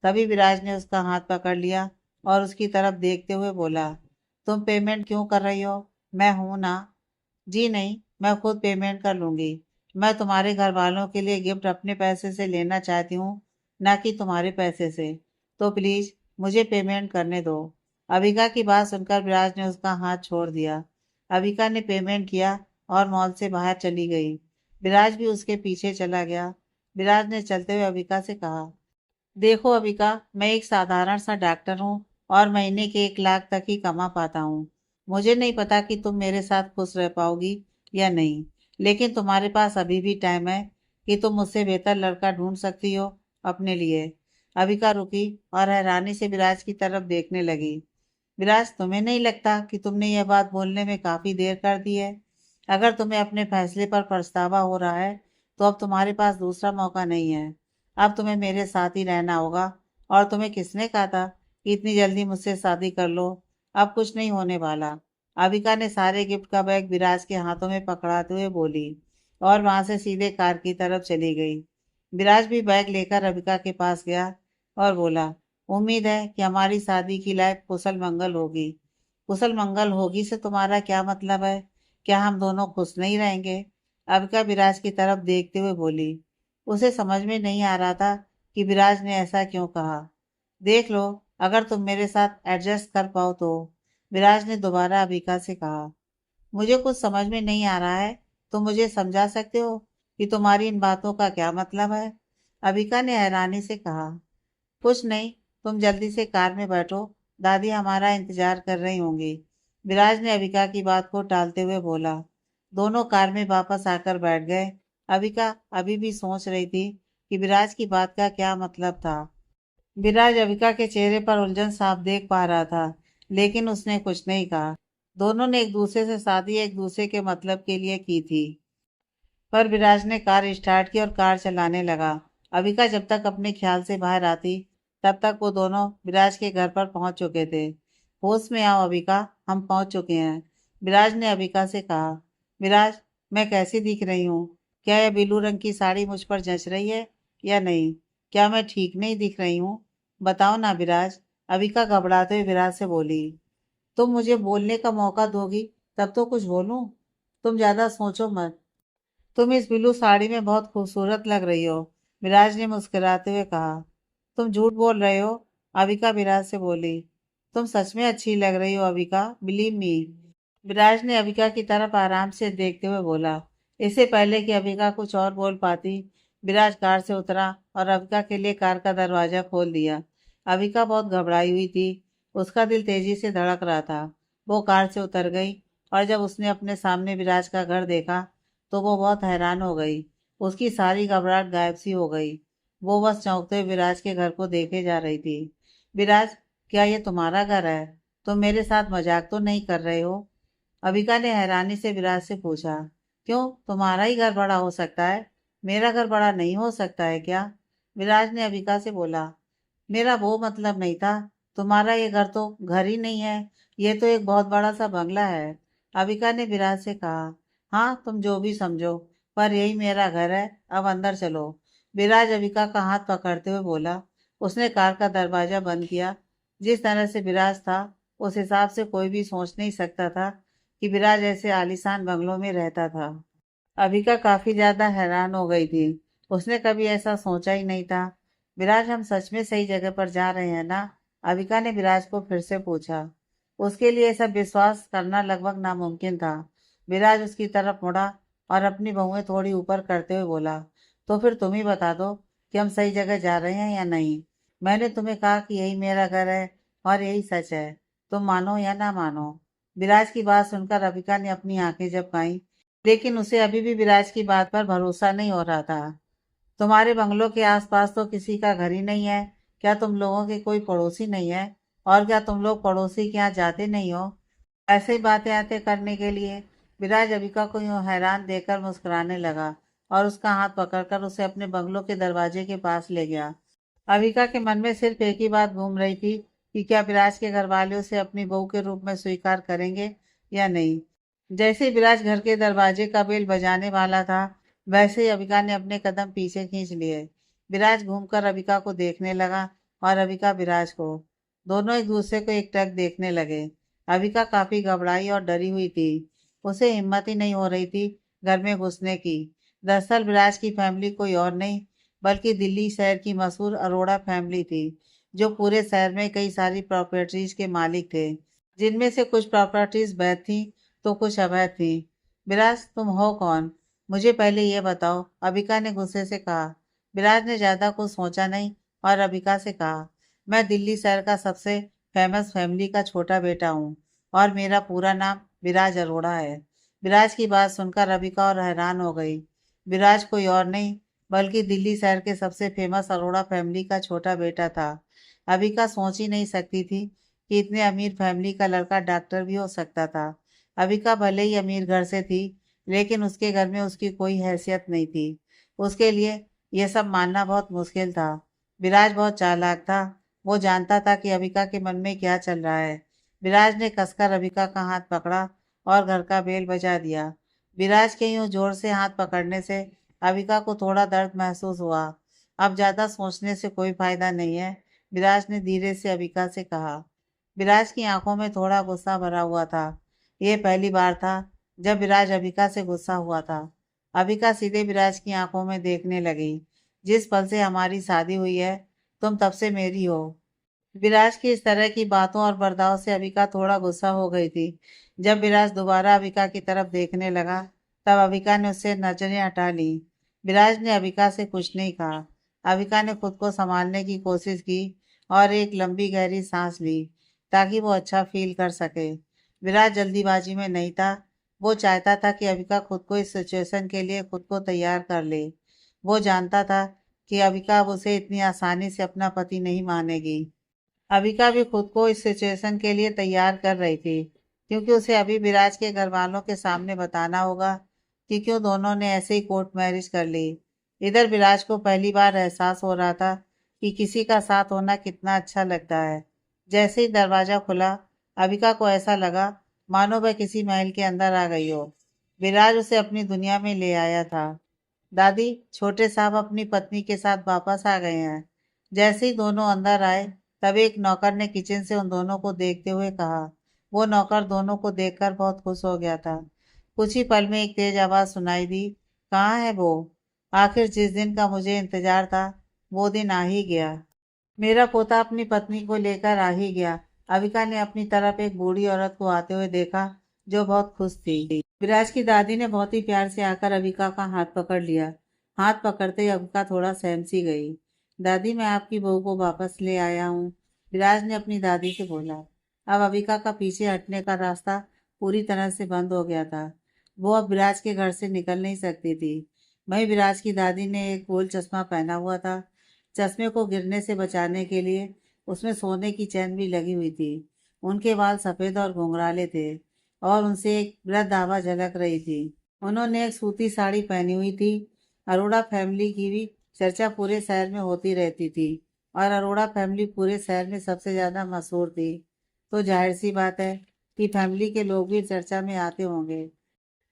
तभी विराज ने उसका हाथ पकड़ लिया और उसकी तरफ देखते हुए बोला, तुम पेमेंट क्यों कर रही हो? मैं हूं ना। जी नहीं, मैं खुद पेमेंट कर लूंगी। मैं तुम्हारे घर वालों के लिए गिफ्ट अपने पैसे से लेना चाहती हूँ, ना कि तुम्हारे पैसे से। तो प्लीज मुझे पेमेंट करने दो। अबिका की बात सुनकर विराज ने उसका हाथ छोड़ दिया। अबिका ने पेमेंट किया और मॉल से बाहर चली गई। विराज भी उसके पीछे चला गया। विराज ने चलते हुए अबिका से कहा, देखो अबिका, मैं एक साधारण सा डॉक्टर हूँ और महीने के 1 लाख तक ही कमा पाता हूँ। मुझे नहीं पता कि तुम मेरे साथ खुश रह पाओगी या नहीं, लेकिन तुम्हारे पास अभी भी टाइम है कि तुम मुझसे बेहतर लड़का ढूंढ सकती हो अपने लिए। अबिका रुकी और हैरानी से विराज की तरफ देखने लगी। विराज, तुम्हें नहीं लगता कि तुमने यह बात बोलने में काफी देर कर दी है? अगर तुम्हें अपने फैसले पर पछतावा हो रहा है, तो अब तुम्हारे पास दूसरा मौका नहीं है। अब तुम्हें मेरे साथ ही रहना होगा। और तुम्हें किसने कहा था कि इतनी जल्दी मुझसे शादी कर लो? अब कुछ नहीं होने वाला। अबिका ने सारे गिफ्ट का बैग विराज के हाथों में पकड़ाते हुए बोली और वहां से सीधे कार की तरफ चली गई। विराज भी बैग लेकर अबिका के पास गया और बोला, उम्मीद है कि हमारी शादी की लाइफ कुशल मंगल होगी। कुशल मंगल होगी से तुम्हारा क्या मतलब है? क्या हम दोनों खुश नहीं रहेंगे? अबिका विराज की तरफ देखते हुए बोली। उसे समझ में नहीं आ रहा था कि विराज ने ऐसा क्यों कहा। देख लो, अगर तुम मेरे साथ एडजस्ट कर पाओ तो, विराज ने दोबारा अबिका से कहा। मुझे कुछ समझ में नहीं आ रहा है। तुम मुझे समझा सकते हो कि तुम्हारी इन बातों का क्या मतलब है? अबिका ने हैरानी से कहा। कुछ नहीं, तुम जल्दी से कार में बैठो, दादी हमारा इंतजार कर रही होंगी। विराज ने अबिका की बात को टालते हुए बोला। दोनों कार में वापस आकर बैठ गए। अबिका अभी भी सोच रही थी कि विराज की बात का क्या मतलब था। विराज अविका के चेहरे पर उलझन साफ देख पा रहा था, लेकिन उसने कुछ नहीं कहा। दोनों ने एक दूसरे से शादी एक दूसरे के मतलब के लिए की थी। पर विराज ने कार स्टार्ट की और कार चलाने लगा। अविका जब तक अपने ख्याल से बाहर आती, तब तक वो दोनों विराज के घर पर पहुंच चुके थे। होश में आओ अविका, हम पहुंच चुके हैं, विराज ने अविका से कहा। विराज, मैं कैसी दिख रही हूँ? क्या यह ब्लू रंग की साड़ी मुझ पर जच रही है या नहीं? क्या मैं ठीक नहीं दिख रही हूँ? बताओ ना विराज, अविका घबराते हुए विराज से बोली। तुम मुझे बोलने का मौका दोगी तब तो कुछ बोलूं। तुम ज्यादा सोचो मत। तुम इस ब्लू साड़ी में बहुत खूबसूरत लग रही हो, विराज ने मुस्कुराते हुए कहा। तुम झूठ बोल रहे हो, अविका विराज से बोली। तुम सच में अच्छी लग रही हो अविका, बिलीव मी, विराज ने अविका की तरफ आराम से देखते हुए बोला। इससे पहले कि अविका कुछ और बोल पाती, विराज कार से उतरा और अविका के लिए कार का दरवाजा खोल दिया। अविका बहुत घबराई हुई थी। उसका दिल तेजी से धड़क रहा था। वो कार से उतर गई और जब उसने अपने सामने विराज का घर देखा तो वो बहुत हैरान हो गई। उसकी सारी घबराहट गायब सी हो गई। वो बस चौंकते हुए विराज के घर को देखे जा रही थी। विराज, क्या ये तुम्हारा घर है? तुम मेरे साथ मजाक तो नहीं कर रहे हो? अबिका ने हैरानी से विराज से पूछा। क्यों, तुम्हारा ही घर बड़ा हो सकता है, मेरा घर बड़ा नहीं हो सकता है क्या? विराज ने अबिका से बोला। मेरा वो मतलब नहीं था। तुम्हारा ये घर तो घर ही नहीं है, ये तो एक बहुत बड़ा सा बंगला है, अबिका ने विराज से कहा। हाँ, तुम जो भी समझो, पर यही मेरा घर है, अब अंदर चलो, विराज अबिका का हाथ पकड़ते हुए बोला। उसने कार का दरवाजा बंद किया। जिस तरह से विराज था, उस हिसाब से कोई भी सोच नहीं सकता था कि विराज ऐसे आलीशान बंगलों में रहता था। अबिका काफी ज्यादा हैरान हो गई थी। उसने कभी ऐसा सोचा ही नहीं था। विराज, हम सच में सही जगह पर जा रहे हैं ना? अबिका ने विराज को फिर से पूछा। उसके लिए सब विश्वास करना लगभग नामुमकिन था। विराज उसकी तरफ मुड़ा और अपनी भौहें थोड़ी ऊपर करते हुए बोला। तो फिर तुम ही बता दो कि हम सही जगह जा रहे हैं या नहीं। मैंने तुम्हें कहा कि यही मेरा घर है और यही सच है। तुम मानो या ना मानो। विराज की बात सुनकर अबिका ने अपनी आंखें झपकाई, लेकिन उसे अभी भी विराज की बात पर भरोसा नहीं हो रहा था। तुम्हारे बंगलों के आसपास तो किसी का घर ही नहीं है। क्या तुम लोगों के कोई पड़ोसी नहीं है? और क्या तुम लोग पड़ोसी के यहाँ जाते नहीं हो ऐसे ही बातें आते करने के लिए? विराज अबिका को यूं हैरान देखकर मुस्कुराने लगा और उसका हाथ पकड़कर उसे अपने बंगलों के दरवाजे के पास ले गया। अविका के मन में सिर्फ एक ही बात घूम रही थी कि क्या विराज के घर वाले उसे अपनी बहू के रूप में स्वीकार करेंगे या नहीं। जैसे ही विराज घर के दरवाजे का बेल बजाने वाला था, वैसे ही अविका ने अपने कदम पीछे खींच लिए। विराज घूमकर अविका को देखने लगा और अविका विराज को। दोनों एक दूसरे को एकटक देखने लगे। अविका काफी घबराई और डरी हुई थी। उसे हिम्मत ही नहीं हो रही थी घर में घुसने की। दरअसल विराज की फैमिली कोई और नहीं, बल्कि दिल्ली शहर की मशहूर अरोड़ा फैमिली थी, जो पूरे शहर में कई सारी प्रॉपर्टीज के मालिक थे, जिनमें से कुछ प्रॉपर्टीज वैध थी तो कुछ अवैध थी। विराज, तुम हो कौन? मुझे पहले ये बताओ, अबिका ने गुस्से से कहा। विराज ने ज्यादा कुछ सोचा नहीं और अबिका से कहा, मैं दिल्ली शहर का सबसे फेमस फैमिली का छोटा बेटा हूँ और मेरा पूरा नाम विराज अरोड़ा है। विराज की बात सुनकर अबिका और हैरान हो गई। विराज कोई और नहीं, बल्कि दिल्ली शहर के सबसे फेमस अरोड़ा फैमिली का छोटा बेटा था। अबिका सोच ही नहीं सकती थी कि इतने अमीर फैमिली का लड़का डॉक्टर भी हो सकता था। अबिका भले ही अमीर घर से थी, लेकिन उसके घर में उसकी कोई हैसियत नहीं थी। उसके लिए यह सब मानना बहुत मुश्किल था। विराज बहुत चालाक था। वो जानता था कि अबिका के मन में क्या चल रहा है। विराज ने कसकर अबिका का हाथ पकड़ा और घर का बेल बजा दिया। विराज के यूं जोर से हाथ पकड़ने से अबिका को थोड़ा दर्द महसूस हुआ। अब ज्यादा सोचने से कोई फायदा नहीं है, विराज ने धीरे से अबिका से कहा। विराज की आंखों में थोड़ा गुस्सा भरा हुआ था। यह पहली बार था जब विराज अबिका से गुस्सा हुआ था। अबिका सीधे विराज की आंखों में देखने लगी। जिस पल से हमारी शादी हुई है तुम तब से मेरी हो। विराज की इस तरह की बातों और बर्ताव से अबिका थोड़ा गुस्सा हो गई थी। जब विराज दोबारा अबिका की तरफ देखने लगा तब अबिका ने उससे नजरें हटा ली। विराज ने अबिका से कुछ नहीं कहा। अबिका ने खुद को संभालने की कोशिश की और एक लंबी गहरी सांस ली ताकि वो अच्छा फील कर सके। विराज जल्दीबाजी में नहीं था। वो चाहता था कि अबिका खुद को इस सिचुएशन के लिए खुद को तैयार कर ले। वो जानता था कि अबिका अब उसे इतनी आसानी से अपना पति नहीं मानेगी। अबिका भी खुद को इस सिचुएशन के लिए तैयार कर रही थी क्योंकि उसे अभी विराज के घर वालों के सामने बताना होगा कि क्यों दोनों ने ऐसे ही कोर्ट मैरिज कर ली। इधर विराज को पहली बार एहसास हो रहा था कि किसी का साथ होना कितना अच्छा लगता है। जैसे ही दरवाजा खुला अबिका को ऐसा लगा मानो वह किसी महल के अंदर आ गई हो। विराज उसे अपनी दुनिया में ले आया था। दादी, छोटे साहब अपनी पत्नी के साथ वापस आ गए हैं। जैसे ही दोनों अंदर आए तभी एक नौकर ने किचन से उन दोनों को देखते हुए कहा। वो नौकर दोनों को देखकर बहुत खुश हो गया था। कुछ ही पल में एक तेज आवाज सुनाई दी। कहाँ है वो? आखिर जिस दिन का मुझे इंतजार था वो दिन आ ही गया। मेरा पोता अपनी पत्नी को लेकर आ ही गया। अविका ने अपनी तरफ एक बूढ़ी औरत को आते हुए देखा जो बहुत खुश थी। विराज की दादी ने बहुत ही प्यार से आकर अविका का हाथ पकड़ लिया। हाथ पकड़ते ही अविका थोड़ा सहम सी गई। दादी, मैं आपकी बहू को वापस ले आया हूँ, विराज ने अपनी दादी से बोला। अब अविका का पीछे हटने का रास्ता पूरी तरह से बंद हो गया था। वो अब विराज के घर से निकल नहीं सकती थी। वहीं विराज की दादी ने एक गोल चश्मा पहना हुआ था। चश्मे को गिरने से बचाने के लिए उसमें सोने की चैन भी लगी हुई थी। उनके बाल सफ़ेद और घुंघराले थे और उनसे एक वृद्ध आभा झलक रही थी। उन्होंने एक सूती साड़ी पहनी हुई थी। अरोड़ा फैमिली की भी चर्चा पूरे शहर में होती रहती थी और अरोड़ा फैमिली पूरे शहर में सबसे ज़्यादा मशहूर थी। तो जाहिर सी बात है कि फैमिली के लोग भी चर्चा में आते होंगे।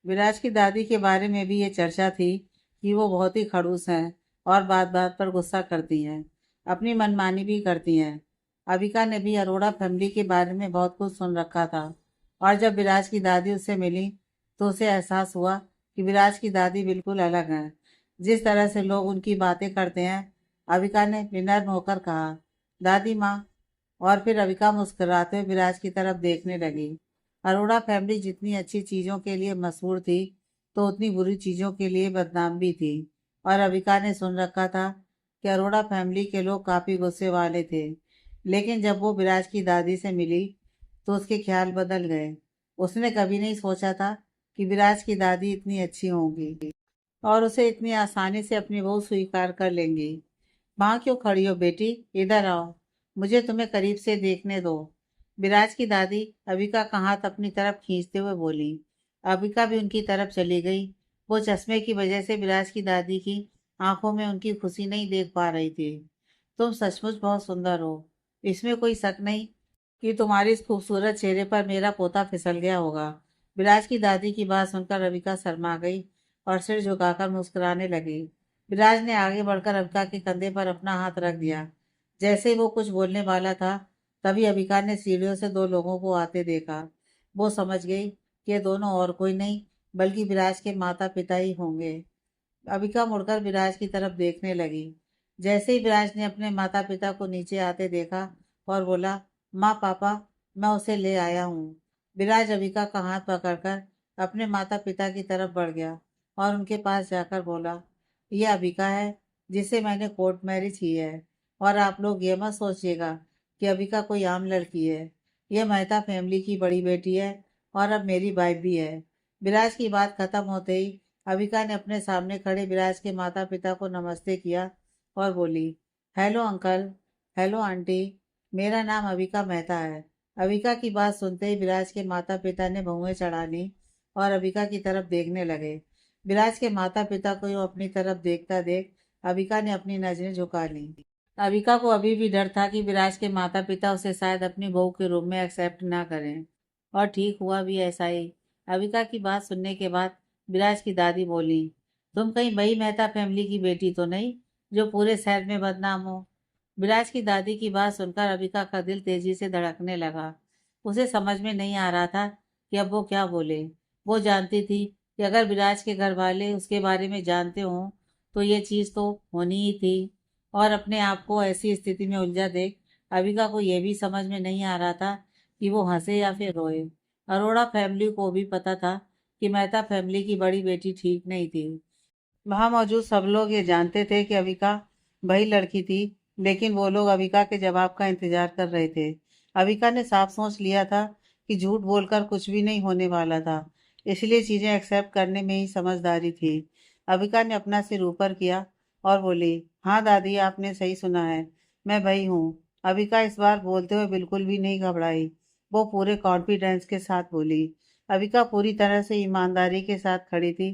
विराज की दादी के बारे में भी ये चर्चा थी कि वो बहुत ही खड़ूस हैं और बात बात पर गुस्सा करती हैं, अपनी मनमानी भी करती हैं। अबिका ने भी अरोड़ा फैमिली के बारे में बहुत कुछ सुन रखा था और जब विराज की दादी उससे मिली तो उसे एहसास हुआ कि विराज की दादी बिल्कुल अलग हैं। जिस तरह से लोग उनकी बातें करते हैं। अबिका ने विनम्र होकर कहा, दादी माँ। और फिर अबिका मुस्कुराते हुए विराज की तरफ देखने लगी। अरोड़ा फैमिली जितनी अच्छी चीज़ों के लिए मशहूर थी तो उतनी बुरी चीज़ों के लिए बदनाम भी थी। और अबिका ने सुन रखा था कि अरोड़ा फैमिली के लोग काफ़ी गुस्से वाले थे। लेकिन जब वो विराज की दादी से मिली तो उसके ख्याल बदल गए। उसने कभी नहीं सोचा था कि विराज की दादी इतनी अच्छी होंगी और उसे इतनी आसानी से अपनी बहू स्वीकार कर लेंगी। वहाँ क्यों खड़ी हो बेटी, इधर आओ, मुझे तुम्हें करीब से देखने दो, विराज की दादी अबिका का हाथ अपनी तरफ खींचते हुए बोली। अबिका भी उनकी तरफ चली गई। वो चश्मे की वजह से विराज की दादी की आंखों में उनकी खुशी नहीं देख पा रही थी। तुम सचमुच बहुत सुंदर हो, इसमें कोई शक नहीं कि तुम्हारी इस खूबसूरत चेहरे पर मेरा पोता फिसल गया होगा। विराज की दादी की बात सुनकर अबिका शर्मा गई और सिर झुकाकर मुस्कुराने लगी। विराज ने आगे बढ़कर अबिका के कंधे पर अपना हाथ रख दिया। जैसे ही वो कुछ बोलने वाला था तभी अबिका ने सीढ़ियों से दो लोगों को आते देखा। वो समझ गई कि ये दोनों और कोई नहीं बल्कि विराज के माता पिता ही होंगे। अबिका मुड़कर विराज की तरफ देखने लगी। जैसे ही विराज ने अपने माता पिता को नीचे आते देखा और बोला, माँ पापा, मैं उसे ले आया हूँ। विराज अबिका का हाथ पकड़कर अपने माता पिता की तरफ बढ़ गया और उनके पास जाकर बोला, यह अबिका है जिसे मैंने कोर्ट मैरिज की है। और आप लोग ये मत सोचिएगा कि अबिका कोई आम लड़की है। यह मेहता फैमिली की बड़ी बेटी है और अब मेरी वाइफ भी है। विराज की बात खत्म होते ही अबिका ने अपने सामने खड़े विराज के माता पिता को नमस्ते किया और बोली, हेलो अंकल, हेलो आंटी, मेरा नाम अबिका मेहता है। अबिका की बात सुनते ही विराज के माता पिता ने भौहें चढ़ा ली और अबिका की तरफ देखने लगे। विराज के माता पिता को यूं अपनी तरफ देखता देख अबिका ने अपनी नजरें झुका ली। अबिका को अभी भी डर था कि विराज के माता पिता उसे शायद अपनी बहू के रूप में एक्सेप्ट ना करें। और ठीक हुआ भी ऐसा ही। अबिका की बात सुनने के बाद विराज की दादी बोली, तुम कहीं बही मेहता फैमिली की बेटी तो नहीं जो पूरे शहर में बदनाम हो? विराज की दादी की बात सुनकर अबिका का दिल तेजी से धड़कने लगा। उसे समझ में नहीं आ रहा था कि अब वो क्या बोले। वो जानती थी कि अगर विराज के घर वाले उसके बारे में जानते हों तो ये चीज़ तो होनी ही थी। और अपने आप को ऐसी स्थिति में उलझा देख अबिका को यह भी समझ में नहीं आ रहा था कि वो हंसे या फिर रोए। अरोड़ा फैमिली को भी पता था कि मेहता फैमिली की बड़ी बेटी ठीक नहीं थी। वहां मौजूद सब लोग ये जानते थे कि अविका वही लड़की थी, लेकिन वो लोग अविका के जवाब का इंतजार कर रहे थे। अविका ने साफ सोच लिया था कि झूठ बोलकर कुछ भी नहीं होने वाला था, इसलिए चीजें एक्सेप्ट करने में ही समझदारी थी। अविका ने अपना सिर ऊपर किया और बोली, हाँ दादी, आपने सही सुना है, मैं वही हूँ। अविका इस बार बोलते हुए बिल्कुल भी नहीं घबराई। वो पूरे कॉन्फिडेंस के साथ बोली। अविका पूरी तरह से ईमानदारी के साथ खड़ी थी।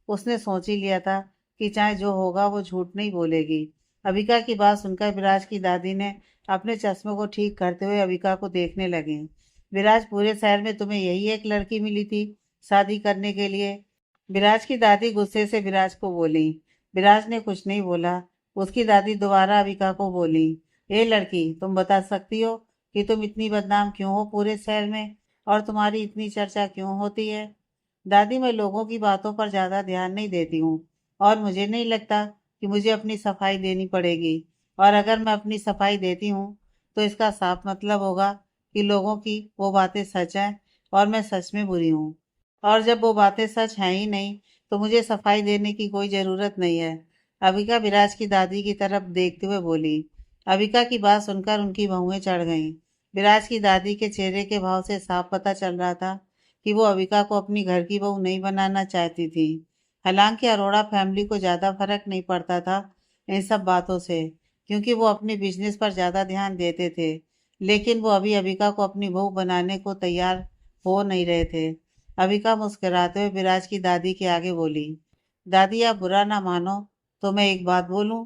उसने सोच ही लिया था कि चाहे जो होगा वो झूठ नहीं बोलेगी। अविका की बात सुनकर विराज की दादी ने अपने चश्मे को ठीक करते हुए अविका को देखने लगे। विराज, पूरे शहर में तुम्हें यही एक लड़की मिली थी शादी करने के लिए? विराज की दादी गुस्से से विराज को बोली। विराज ने कुछ नहीं बोला। उसकी दादी दोबारा अविका को बोली, ए लड़की, तुम बता सकती हो कि तुम इतनी बदनाम क्यों हो पूरे शहर में, और तुम्हारी इतनी चर्चा क्यों होती है? दादी, मैं लोगों की बातों पर ज़्यादा ध्यान नहीं देती हूँ और मुझे नहीं लगता कि मुझे अपनी सफाई देनी पड़ेगी। और अगर मैं अपनी सफाई देती हूँ तो इसका साफ मतलब होगा कि लोगों की वो बातें सच हैं और मैं सच में बुरी हूँ। और जब वो बातें सच हैं ही नहीं तो मुझे सफाई देने की कोई ज़रूरत नहीं है। अविका विराज की दादी की तरफ देखते हुए बोली। अविका की बात सुनकर उनकी बहुएं चढ़ गईं। विराज की दादी के चेहरे के भाव से साफ पता चल रहा था कि वो अविका को अपनी घर की बहू नहीं बनाना चाहती थी। हालांकि अरोड़ा फैमिली को ज़्यादा फर्क नहीं पड़ता था इन सब बातों से, क्योंकि वो अपने बिजनेस पर ज़्यादा ध्यान देते थे। लेकिन वो अभी अविका को अपनी बहू बनाने को तैयार हो नहीं रहे थे। अविका मुस्कुराते हुए विराज की दादी के आगे बोली, दादी, आप बुरा ना मानो तो मैं एक बात बोलूं?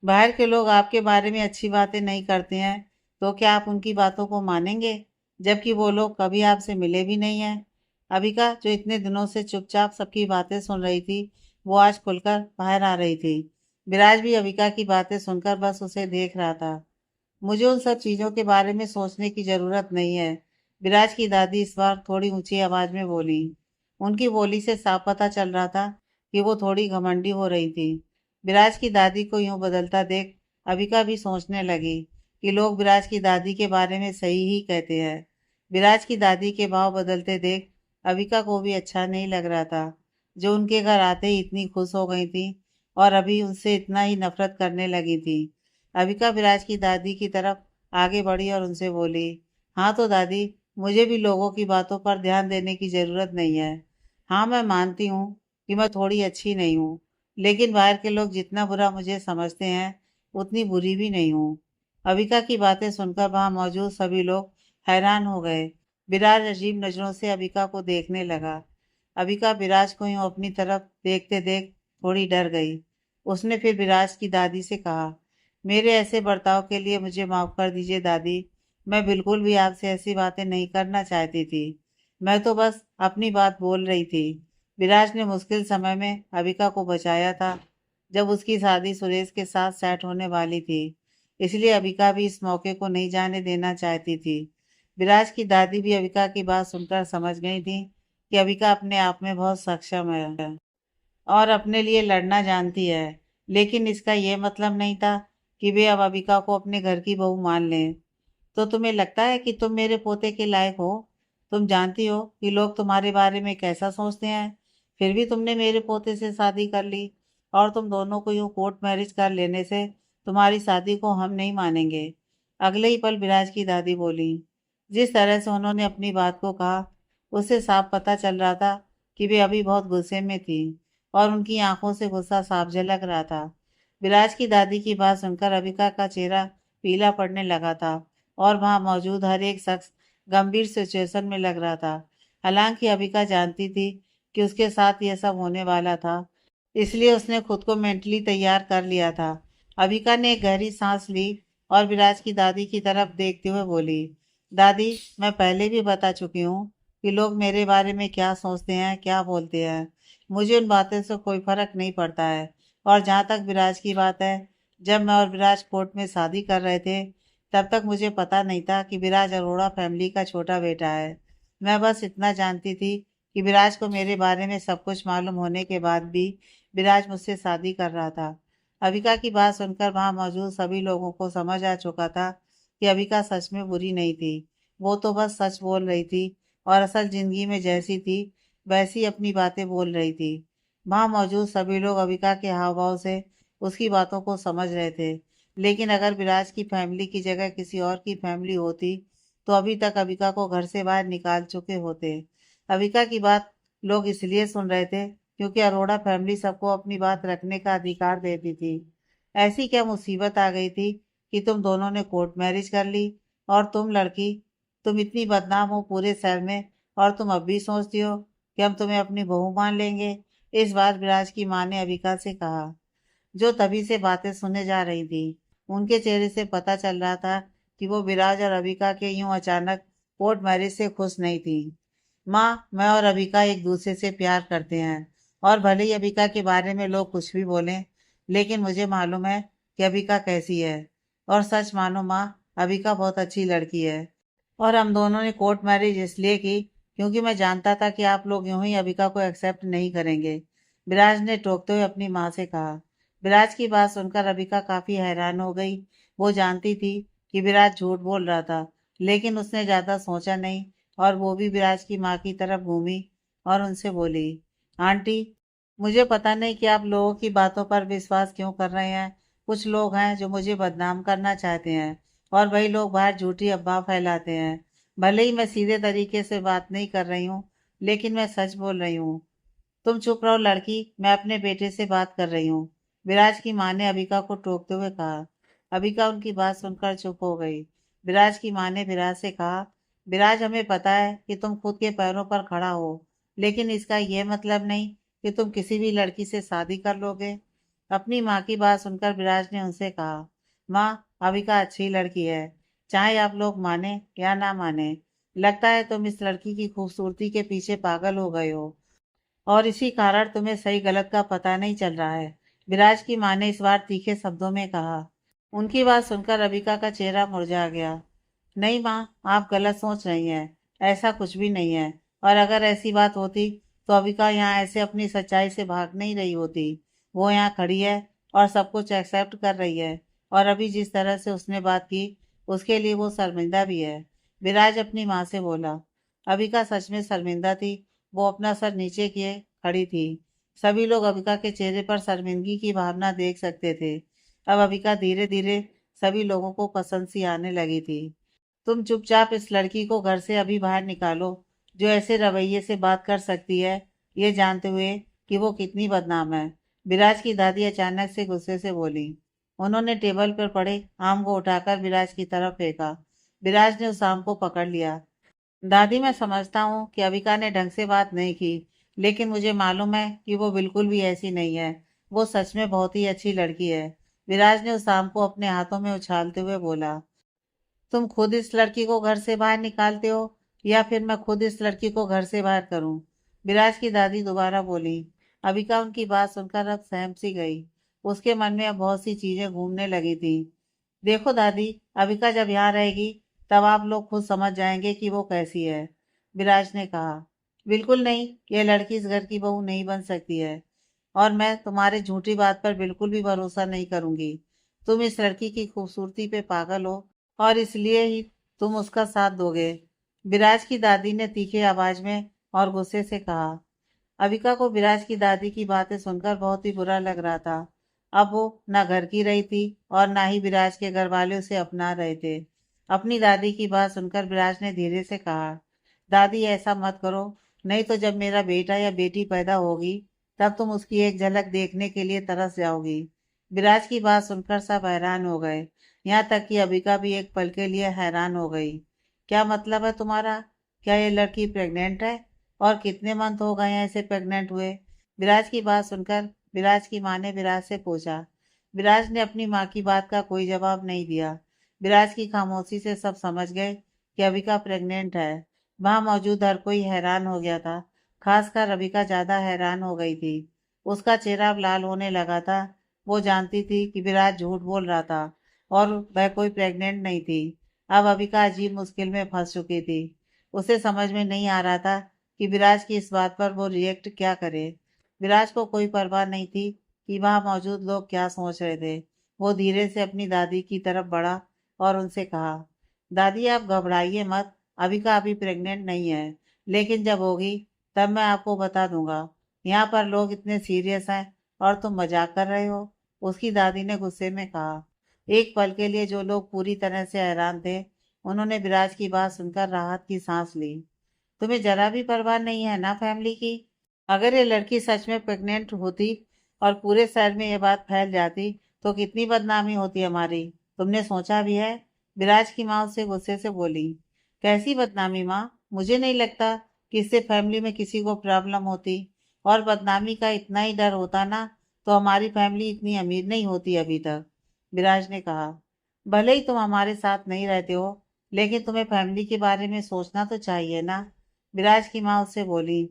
बाहर के लोग आपके बारे में अच्छी बातें नहीं करते हैं तो क्या आप उनकी बातों को मानेंगे, जबकि वो लोग कभी आपसे मिले भी नहीं हैं? अबिका, जो इतने दिनों से चुपचाप सबकी बातें सुन रही थी, वो आज खुलकर बाहर आ रही थी। विराज भी अबिका की बातें सुनकर बस उसे देख रहा था। मुझे उन सब चीज़ों के बारे में सोचने की ज़रूरत नहीं है, विराज की दादी इस बार थोड़ी ऊंची आवाज़ में बोली। उनकी बोली से साफ पता चल रहा था कि वो थोड़ी घमंडी हो रही थी। विराज की दादी को यूं बदलता देख अबिका भी सोचने लगी कि लोग विराज की दादी के बारे में सही ही कहते हैं। विराज की दादी के भाव बदलते देख अबिका को भी अच्छा नहीं लग रहा था, जो उनके घर आते ही इतनी खुश हो गई थी और अभी उनसे इतना ही नफरत करने लगी थी। अबिका विराज की दादी की तरफ आगे बढ़ी और उनसे बोली, हाँ तो दादी, मुझे भी लोगों की बातों पर ध्यान देने की ज़रूरत नहीं है। हाँ, मैं मानती हूँ कि मैं थोड़ी अच्छी नहीं हूँ, लेकिन बाहर के लोग जितना बुरा मुझे समझते हैं उतनी बुरी भी नहीं हूँ। अविका की बातें सुनकर वहां मौजूद सभी लोग हैरान हो गए। विराज अजीब नजरों से अविका को देखने लगा। अविका विराज को यूं अपनी तरफ देखते देख थोड़ी डर गई। उसने फिर विराज की दादी से कहा, मेरे ऐसे बर्ताव के लिए मुझे माफ कर दीजिए दादी। मैं बिल्कुल भी आपसे ऐसी बातें नहीं करना चाहती थी। मैं तो बस अपनी बात बोल रही थी। विराज ने मुश्किल समय में अविका को बचाया था, जब उसकी शादी सुरेश के साथ सेट होने वाली थी। इसलिए अविका भी इस मौके को नहीं जाने देना चाहती थी। विराज की दादी भी अविका की बात सुनकर समझ गई थी कि अविका अपने आप में बहुत सक्षम है और अपने लिए लड़ना जानती है, लेकिन इसका यह मतलब नहीं था कि वे अब अविका को अपने घर की बहू मान लें। तो तुम्हें लगता है कि तुम मेरे पोते के लायक हो? तुम जानती हो कि लोग तुम्हारे बारे में कैसा सोचते हैं, फिर भी तुमने मेरे पोते से शादी कर ली, और तुम दोनों को यूं कोर्ट मैरिज कर लेने से तुम्हारी शादी को हम नहीं मानेंगे। अगले ही पल विराज की दादी बोली। जिस तरह से उन्होंने अपनी बात को कहा, उससे साफ पता चल रहा था कि वे अभी बहुत गुस्से में थी और उनकी आंखों से गुस्सा साफ झलक रहा था। विराज की दादी की बात सुनकर अबिका का चेहरा पीला पड़ने लगा था और वहां मौजूद हर एक शख्स गंभीर सिचुएशन में लग रहा था। हालांकि अबिका जानती थी कि उसके साथ यह सब होने वाला था, इसलिए उसने खुद को मेंटली तैयार कर लिया था। अबिका ने एक गहरी सांस ली और विराज की दादी की तरफ देखते हुए बोली, दादी, मैं पहले भी बता चुकी हूँ कि लोग मेरे बारे में क्या सोचते हैं, क्या बोलते हैं। मुझे उन बातों से कोई फर्क नहीं पड़ता है। और जहाँ तक विराज की बात है, जब मैं और विराज कोर्ट में शादी कर रहे थे तब तक मुझे पता नहीं था कि विराज अरोड़ा फैमिली का छोटा बेटा है। मैं बस इतना जानती थी कि विराज को मेरे बारे में सब कुछ मालूम होने के बाद भी विराज मुझसे शादी कर रहा था। अविका की बात सुनकर वहां मौजूद सभी लोगों को समझ आ चुका था कि अविका सच में बुरी नहीं थी। वो तो बस सच बोल रही थी और असल जिंदगी में जैसी थी वैसी अपनी बातें बोल रही थी। वहां मौजूद सभी लोग अविका के हाव भाव से उसकी बातों को समझ रहे थे। लेकिन अगर विराज की फैमिली की जगह किसी और की फैमिली होती तो अभी तक अविका को घर से बाहर निकाल चुके होते। अविका की बात लोग इसलिए सुन रहे थे क्योंकि अरोड़ा फैमिली सबको अपनी बात रखने का अधिकार देती थी। ऐसी क्या मुसीबत आ गई थी कि तुम दोनों ने कोर्ट मैरिज कर ली? और तुम लड़की, तुम इतनी बदनाम हो पूरे शहर में और तुम अब भी सोचती हो कि हम तुम्हें अपनी बहू मान लेंगे? इस बार विराज की माँ ने अविका से कहा, जो तभी से बातें सुने जा रही थी। उनके चेहरे से पता चल रहा था कि वो विराज और अविका के यूं अचानक कोर्ट मैरिज से खुश नहीं थी। माँ, मैं और अविका एक दूसरे से प्यार करते हैं और भले ही अविका के बारे में लोग कुछ भी बोलें, लेकिन मुझे मालूम है कि अविका कैसी है। और सच मानो माँ, अविका बहुत अच्छी लड़की है। और हम दोनों ने कोर्ट मैरिज इसलिए की क्योंकि मैं जानता था कि आप लोग यूं ही अविका को एक्सेप्ट नहीं करेंगे। विराज ने टोकते हुए अपनी माँ से कहा। विराज की बात सुनकर अविका काफी हैरान हो गई। वो जानती थी कि विराज झूठ बोल रहा था, लेकिन उसने ज्यादा सोचा नहीं और वो भी विराज की माँ की तरफ घूमी और उनसे बोली, आंटी, मुझे पता नहीं कि आप लोगों की बातों पर विश्वास क्यों कर रहे हैं। कुछ लोग हैं जो मुझे बदनाम करना चाहते हैं और वही लोग बाहर झूठी अफवाह फैलाते हैं। भले ही मैं सीधे तरीके से बात नहीं कर रही हूँ, लेकिन मैं सच बोल रही हूँ। तुम चुप रहो लड़की, मैं अपने बेटे से बात कर रही हूँ। विराज की माँ ने अबिका को टोकते हुए कहा। अबिका उनकी बात सुनकर चुप हो गई। विराज की माँ ने विराज से कहा, विराज, हमें पता है कि तुम खुद के पैरों पर खड़ा हो, लेकिन इसका यह मतलब नहीं कि तुम किसी भी लड़की से शादी कर लोगे। अपनी माँ की बात सुनकर विराज ने उनसे कहा, माँ, अबिका अच्छी लड़की है, चाहे आप लोग माने या ना माने। लगता है तुम इस लड़की की खूबसूरती के पीछे पागल हो गए हो और इसी कारण तुम्हें सही गलत का पता नहीं चल रहा है। विराज की माँ ने इस बार तीखे शब्दों में कहा। उनकी बात सुनकर रविका का चेहरा मुरझा गया। नहीं माँ, आप गलत सोच रही हैं। ऐसा कुछ भी नहीं है। और अगर ऐसी बात होती तो अविका यहाँ ऐसे अपनी सच्चाई से भाग नहीं रही होती। वो यहाँ खड़ी है और सब कुछ एक्सेप्ट कर रही है। और अभी जिस तरह से उसने बात की उसके लिए वो शर्मिंदा भी है। विराज अपनी माँ से बोला। अविका सच में शर्मिंदा थी। वो अपना सर नीचे किए खड़ी थी। सभी लोग अविका के चेहरे पर शर्मिंदगी की भावना देख सकते थे। अब अविका धीरे धीरे सभी लोगों को पसंद सी आने लगी थी। तुम चुपचाप इस लड़की को घर से अभी बाहर निकालो, जो ऐसे रवैये से बात कर सकती है, ये जानते हुए कि वो कितनी बदनाम है। विराज की दादी अचानक से गुस्से से बोली। उन्होंने टेबल पर पड़े आम को उठाकर विराज की तरफ फेंका। विराज ने उस आम को पकड़ लिया। दादी, मैं समझता हूँ कि अविका ने ढंग से बात नहीं की, लेकिन मुझे मालूम है कि वो बिल्कुल भी ऐसी नहीं है। वो सच में बहुत ही अच्छी लड़की है। विराज ने उस आम को अपने हाथों में उछालते हुए बोला। तुम खुद इस लड़की को घर से बाहर निकालते हो या फिर मैं खुद इस लड़की को घर से बाहर करूं? विराज की दादी दोबारा बोली। अविका उनकी बात सुनकर अब सहम सी गई। उसके मन में अब बहुत सी चीजें घूमने लगी थी। देखो दादी, अविका जब यहाँ रहेगी तब आप लोग खुद समझ जाएंगे कि वो कैसी है। विराज ने कहा। बिल्कुल नहीं, यह लड़की इस घर की बहू नहीं बन सकती है और मैं तुम्हारी झूठी बात पर बिल्कुल भी भरोसा नहीं करूंगी। तुम इस लड़की की खूबसूरती पे पागल हो और इसलिए ही तुम उसका साथ दोगे। विराज की दादी ने तीखे आवाज में और गुस्से से कहा। अविका को विराज की दादी की बातें सुनकर बहुत ही बुरा लग रहा था। अब वो ना घर की रही थी और ना ही विराज के घर वाले उसे अपना रहे थे। अपनी दादी की बात सुनकर विराज ने धीरे से कहा, दादी, ऐसा मत करो, नहीं तो जब मेरा बेटा या बेटी पैदा होगी तब तुम उसकी एक झलक देखने के लिए तरस जाओगी। विराज की बात सुनकर सब हैरान हो गए, यहाँ तक कि अबिका भी एक पल के लिए हैरान हो गई। क्या मतलब है तुम्हारा? क्या ये लड़की प्रेग्नेंट है? और कितने मंथ हो गए हैं इसे प्रेग्नेंट हुए? विराज की बात सुनकर विराज की माँ ने विराज से पूछा। विराज ने अपनी माँ की बात का कोई जवाब नहीं दिया। विराज की खामोशी से सब समझ गए कि अबिका प्रेग्नेंट है। वहां मौजूद हर कोई हैरान हो गया था। खासकर अबिका ज्यादा हैरान हो गई थी। उसका चेहरा अब लाल होने लगा था। वो जानती थी कि विराज झूठ बोल रहा था और वह कोई प्रेग्नेंट नहीं थी। अब अबिका अजीब मुश्किल में फंस चुकी थी। उसे समझ में नहीं आ रहा था कि विराज की इस बात पर वो रिएक्ट क्या करे। विराज को कोई परवाह नहीं थी कि वहां मौजूद लोग क्या सोच रहे थे। वो धीरे से अपनी दादी की तरफ बढ़ा और उनसे कहा, दादी आप घबराइए मत, अबिका अभी प्रेग्नेंट नहीं है, लेकिन जब होगी तब मैं आपको बता दूंगा। यहाँ पर लोग इतने सीरियस हैं और तुम मजाक कर रहे हो। उसकी दादी ने गुस्से में कहा। एक पल के लिए जो लोग पूरी तरह से हैरान थे, उन्होंने विराज की बात सुनकर राहत की सांस ली। तुम्हें जरा भी परवाह नहीं है ना फैमिली की? अगर ये लड़की सच में प्रेग्नेंट होती और पूरे शहर में ये बात फैल जाती तो कितनी बदनामी होती हमारी। तुमने सोचा भी है? विराज की माँ उससे गुस्से से बोली। कैसी बदनामी माँ? मुझे नहीं लगता कि इससे फैमिली में किसी को प्रॉब्लम होती। और बदनामी का इतना ही डर होता ना तो हमारी फैमिली इतनी अमीर नहीं होती अभी तक। विराज ने कहा, भले ही तुम हमारे साथ नहीं रहते हो, लेकिन तुम्हें फैमिली के बारे में सोचना तो चाहिए ना। विराज की माँ उससे बोली।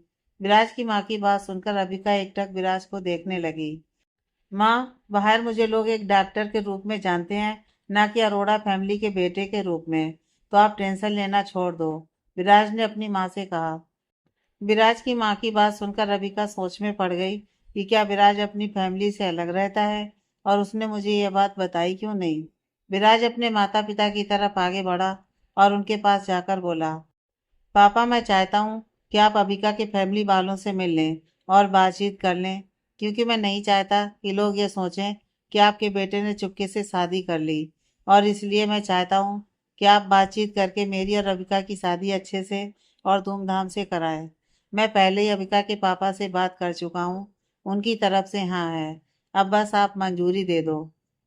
विराज की माँ की बात सुनकर अबिका एकटक विराज को देखने लगी। माँ, बाहर मुझे लोग एक डॉक्टर के रूप में जानते हैं, ना कि अरोड़ा फैमिली के बेटे के रूप में। तो आप टेंशन लेना छोड़ दो, विराज ने अपनी माँ से कहा। विराज की माँ की बात सुनकर रविका सोच में पड़ गई कि क्या विराज अपनी फैमिली से अलग रहता है और उसने मुझे यह बात बताई क्यों नहीं। विराज अपने माता पिता की तरफ आगे बढ़ा और उनके पास जाकर बोला, पापा मैं चाहता हूँ कि आप अबिका के फैमिली वालों से मिल लें और बातचीत कर लें, क्योंकि मैं नहीं चाहता कि लोग ये सोचें कि आपके बेटे ने चुपके से शादी कर ली। और इसलिए मैं चाहता हूँ कि आप बातचीत करके मेरी और अबिका की शादी अच्छे से और धूमधाम से कराएं। मैं पहले ही अबिका के पापा से बात कर चुका हूँ, उनकी तरफ से हाँ है। अब बस आप मंजूरी दे दो।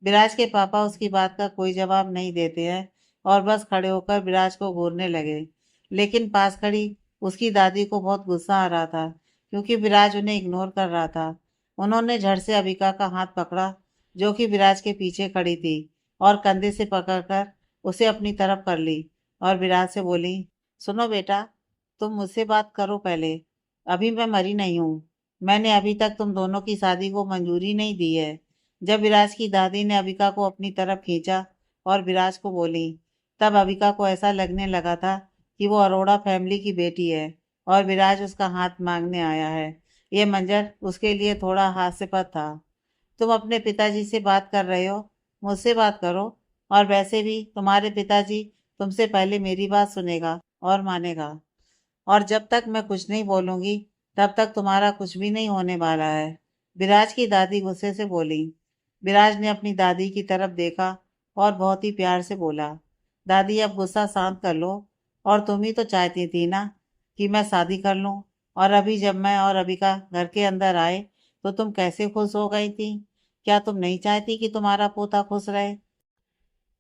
विराज के पापा उसकी बात का कोई जवाब नहीं देते हैं और बस खड़े होकर विराज को घूरने लगे। लेकिन पास खड़ी उसकी दादी को बहुत गुस्सा आ रहा था, क्योंकि विराज उन्हें इग्नोर कर रहा था। उन्होंने झट से अबिका का हाथ पकड़ा, जो कि विराज के पीछे खड़ी थी, और कंधे से पकड़कर उसे अपनी तरफ कर ली और विराज से बोली, सुनो बेटा, तुम मुझसे बात करो पहले। अभी मैं मरी नहीं हूँ। मैंने अभी तक तुम दोनों की शादी को मंजूरी नहीं दी है। जब विराज की दादी ने अबिका को अपनी तरफ खींचा और विराज को बोली, तब अबिका को ऐसा लगने लगा था कि वो अरोड़ा फैमिली की बेटी है और विराज उसका हाथ मांगने आया है। ये मंजर उसके लिए थोड़ा हास्यास्पद था। तुम अपने पिताजी से बात कर रहे हो, मुझसे बात करो। और वैसे भी तुम्हारे पिताजी तुमसे पहले मेरी बात सुनेगा और मानेगा। और जब तक मैं कुछ नहीं बोलूंगी तब तक तुम्हारा कुछ भी नहीं होने वाला है। विराज की दादी गुस्से से बोली। विराज ने अपनी दादी की तरफ देखा और बहुत ही प्यार से बोला, दादी अब गुस्सा शांत कर लो। और तुम ही तो चाहती थी ना कि मैं शादी कर लूं। और अभी जब मैं और अबिका घर के अंदर आए तो तुम कैसे खुश हो गई थी? क्या तुम नहीं चाहती कि तुम्हारा पोता खुश रहे?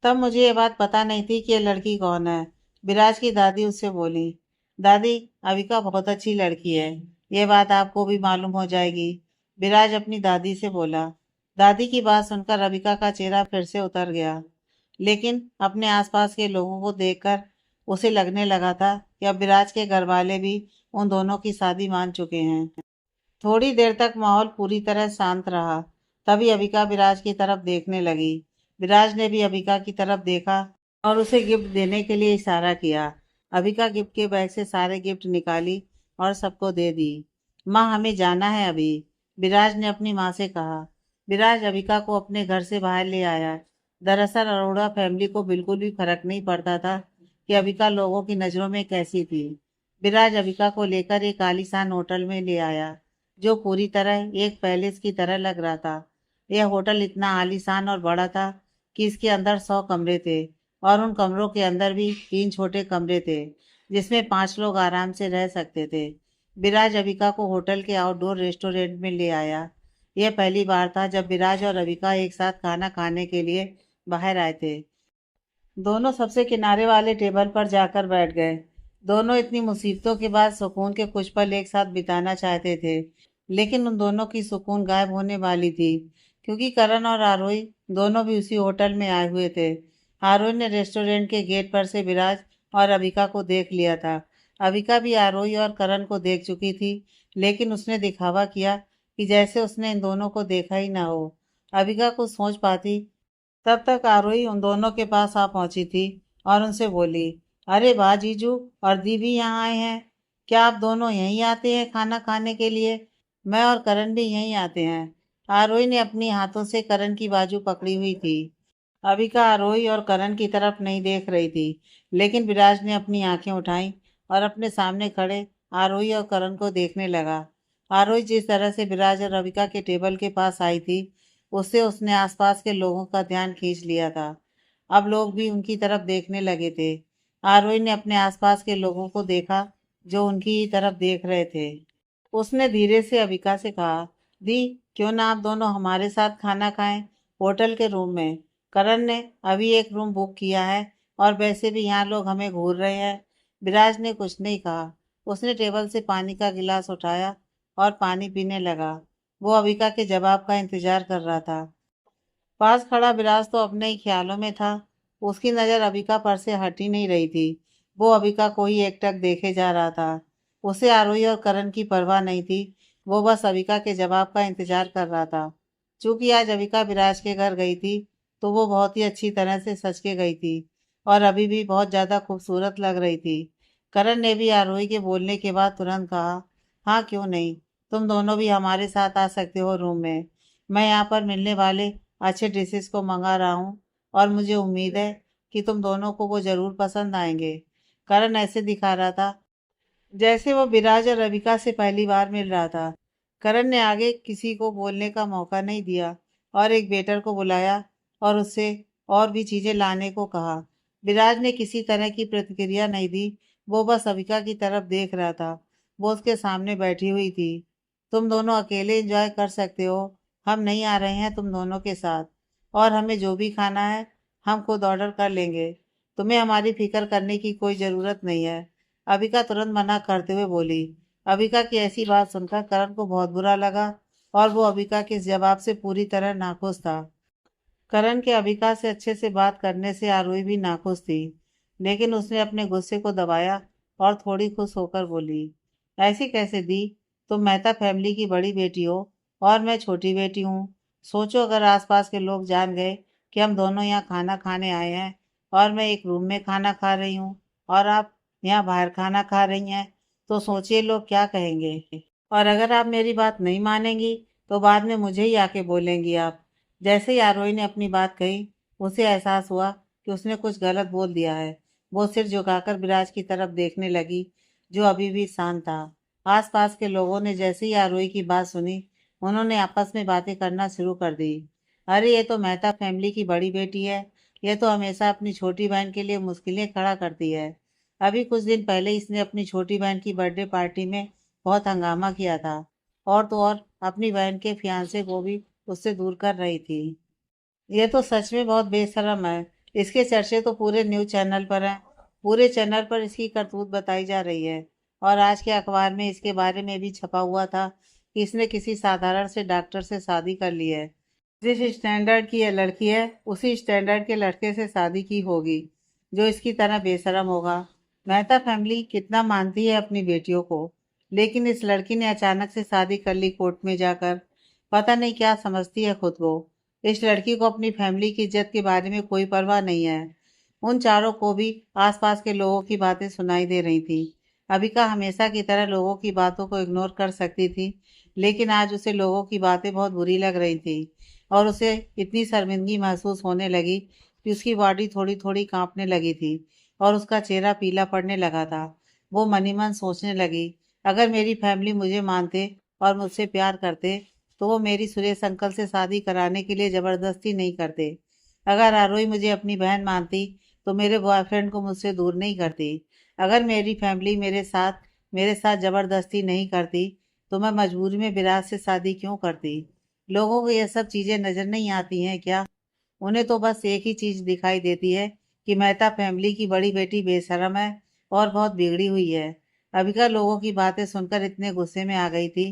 तब मुझे ये बात पता नहीं थी कि ये लड़की कौन है। विराज की दादी उससे बोली, दादी अविका बहुत अच्छी लड़की है, ये बात आपको भी मालूम हो जाएगी। विराज अपनी दादी से बोला। दादी की बात सुनकर अविका का चेहरा फिर से उतर गया, लेकिन अपने आसपास के लोगों को देखकर उसे लगने लगा था कि अब विराज के घर वाले भी उन दोनों की शादी मान चुके हैं। थोड़ी देर तक माहौल पूरी तरह शांत रहा। तभी अबिका विराज की तरफ देखने लगी। विराज ने भी अबिका की तरफ देखा और उसे गिफ्ट देने के लिए इशारा किया। अबिका गिफ्ट के बैग से सारे गिफ्ट निकाली और सबको दे दी। माँ हमें जाना है अभी, विराज ने अपनी माँ से कहा। विराज अबिका को अपने घर से बाहर ले आया। दरअसल अरोड़ा फैमिली को बिल्कुल भी फर्क नहीं पड़ता था कि अबिका लोगों की नजरों में कैसी थी। विराज अबिका को लेकर एक आलीशान होटल में ले आया, जो पूरी तरह एक पैलेस की तरह लग रहा था। यह होटल इतना आलीशान और बड़ा था कि इसके अंदर 100 कमरे थे और उन कमरों के अंदर भी 3 छोटे कमरे थे, जिसमें 5 लोग आराम से रह सकते थे। विराज अबिका को होटल के आउटडोर रेस्टोरेंट में ले आया। यह पहली बार था जब विराज और अबिका एक साथ खाना खाने के लिए बाहर आए थे। दोनों सबसे किनारे वाले टेबल पर जाकर बैठ गए। दोनों इतनी मुसीबतों के बाद सुकून के कुछ पल एक साथ बिताना चाहते थे, लेकिन उन दोनों की सुकून गायब होने वाली थी, क्योंकि करण और आरोही दोनों भी उसी होटल में आए हुए थे। आरोही ने रेस्टोरेंट के गेट पर से विराज और अबिका को देख लिया था। अबिका भी आरोही और करण को देख चुकी थी, लेकिन उसने दिखावा किया कि जैसे उसने इन दोनों को देखा ही ना हो। अबिका कुछ सोच पाती तब तक आरोही उन दोनों के पास आ पहुंची थी और उनसे बोली, अरे वाह जीजू और दी भी यहाँ आए हैं। क्या आप दोनों यहीं आते हैं खाना खाने के लिए? मैं और करण भी यहीं आते हैं। आरोही ने अपनी हाथों से करण की बाजू पकड़ी हुई थी। अबिका आरोही और करण की तरफ नहीं देख रही थी, लेकिन विराज ने अपनी आंखें उठाई और अपने सामने खड़े आरोही और करण को देखने लगा। आरोही जिस तरह से विराज और अबिका के टेबल के पास आई थी, उससे उसने आसपास के लोगों का ध्यान खींच लिया था। अब लोग भी उनकी तरफ देखने लगे थे। आरोही ने अपने आसपास के लोगों को देखा जो उनकी ही तरफ देख रहे थे। उसने धीरे से अबिका से कहा, दी, क्यों ना आप दोनों हमारे साथ खाना खाएं, होटल के रूम में। करण ने अभी एक रूम बुक किया है और वैसे भी यहाँ लोग हमें घूर रहे हैं। विराज ने कुछ नहीं कहा। उसने टेबल से पानी का गिलास उठाया और पानी पीने लगा। वो अबिका के जवाब का इंतजार कर रहा था। पास खड़ा विराज तो अपने ही ख्यालों में था। उसकी नज़र अबिका पर से हट ही नहीं रही थी। वो अबिका को ही एकटक देखे जा रहा था। उसे आरोही और करण की परवाह नहीं थी। वो बस अबिका के जवाब का इंतजार कर रहा था। चूंकि आज अबिका विराज के घर गई थी, तो वो बहुत ही अच्छी तरह से सज के गई थी और अभी भी बहुत ज़्यादा खूबसूरत लग रही थी। करण ने भी आरोही के बोलने के बाद तुरंत कहा, हाँ क्यों नहीं, तुम दोनों भी हमारे साथ आ सकते हो रूम में। मैं यहाँ पर मिलने वाले अच्छे डिशेस को मंगा रहा हूँ और मुझे उम्मीद है कि तुम दोनों को वो ज़रूर पसंद आएंगे। करण ऐसे दिखा रहा था जैसे वो विराज और रविका से पहली बार मिल रहा था। करण ने आगे किसी को बोलने का मौका नहीं दिया और एक वेटर को बुलाया और उससे और भी चीज़ें लाने को कहा। विराज ने किसी तरह की प्रतिक्रिया नहीं दी। वो बस अविका की तरफ देख रहा था। वो उसके सामने बैठी हुई थी। तुम दोनों अकेले एंजॉय कर सकते हो, हम नहीं आ रहे हैं तुम दोनों के साथ। और हमें जो भी खाना है हम खुद ऑर्डर कर लेंगे। तुम्हें हमारी फिक्र करने की कोई ज़रूरत नहीं है। अबिका तुरंत मना करते हुए बोली। अबिका की ऐसी बात सुनकर करण को बहुत बुरा लगा और वो अबिका के इस जवाब से पूरी तरह नाखुश था। करण के अबिका से अच्छे से बात करने से आरोही भी नाखुश थी, लेकिन उसने अपने गुस्से को दबाया और थोड़ी खुश होकर बोली, ऐसी कैसे दी? तुम मेहता फैमिली की बड़ी बेटी हो और मैं छोटी बेटी हूँ। सोचो अगर आसपास के लोग जान गए कि हम दोनों यहाँ खाना खाने आए हैं और मैं एक रूम में खाना खा रही हूँ और आप यहाँ बाहर खाना खा रही हैं, तो सोचिए लोग क्या कहेंगे। और अगर आप मेरी बात नहीं मानेंगी तो बाद में मुझे ही आके बोलेंगी आप। जैसे ही आरोही ने अपनी बात कही, उसे एहसास हुआ कि उसने कुछ गलत बोल दिया है। वो सिर झुकाकर विराज की तरफ देखने लगी, जो अभी भी शांत था। आसपास के लोगों ने जैसे ही आरोही की बात सुनी, उन्होंने आपस में बातें करना शुरू कर दी। अरे ये तो मेहता फैमिली की बड़ी बेटी है। ये तो हमेशा अपनी छोटी बहन के लिए मुश्किलें खड़ा करती है। अभी कुछ दिन पहले इसने अपनी छोटी बहन की बर्थडे पार्टी में बहुत हंगामा किया था और तो और अपनी बहन के फियांसे को भी उससे दूर कर रही थी। ये तो सच में बहुत बेशर्म है। इसके चर्चे तो पूरे न्यूज़ चैनल पर हैं। पूरे चैनल पर इसकी करतूत बताई जा रही है और आज के अखबार में इसके बारे में भी छपा हुआ था कि इसने किसी साधारण से डॉक्टर से शादी कर ली है। जिस स्टैंडर्ड की ये लड़की है, उसी स्टैंडर्ड के लड़के से शादी की होगी जो इसकी तरह बेशरम होगा। मेहता फैमिली कितना मानती है अपनी बेटियों को, लेकिन इस लड़की ने अचानक से शादी कर ली कोर्ट में जाकर। पता नहीं क्या समझती है खुद को। इस लड़की को अपनी फैमिली की इज्जत के बारे में कोई परवाह नहीं है। उन चारों को भी आसपास के लोगों की बातें सुनाई दे रही थी। अबिका हमेशा की तरह लोगों की बातों को इग्नोर कर सकती थी, लेकिन आज उसे लोगों की बातें बहुत बुरी लग रही थी और उसे इतनी शर्मिंदगी महसूस होने लगी कि उसकी बॉडी थोड़ी थोड़ी कांपने लगी थी और उसका चेहरा पीला पड़ने लगा था। वो मन ही मन सोचने लगी, अगर मेरी फैमिली मुझे मानते और मुझसे प्यार करते तो वो मेरी सुरेश अंकल से शादी कराने के लिए ज़बरदस्ती नहीं करते। अगर आरोही मुझे अपनी बहन मानती तो मेरे बॉयफ्रेंड को मुझसे दूर नहीं करती। अगर मेरी फैमिली मेरे साथ ज़बरदस्ती नहीं करती तो मैं मजबूरी में विराज से शादी क्यों करती। लोगों को ये सब चीज़ें नज़र नहीं आती हैं क्या? उन्हें तो बस एक ही चीज़ दिखाई देती है कि मेहता फैमिली की बड़ी बेटी बेशर्म है और बहुत बिगड़ी हुई है। अबिका लोगों की बातें सुनकर इतने गुस्से में आ गई थी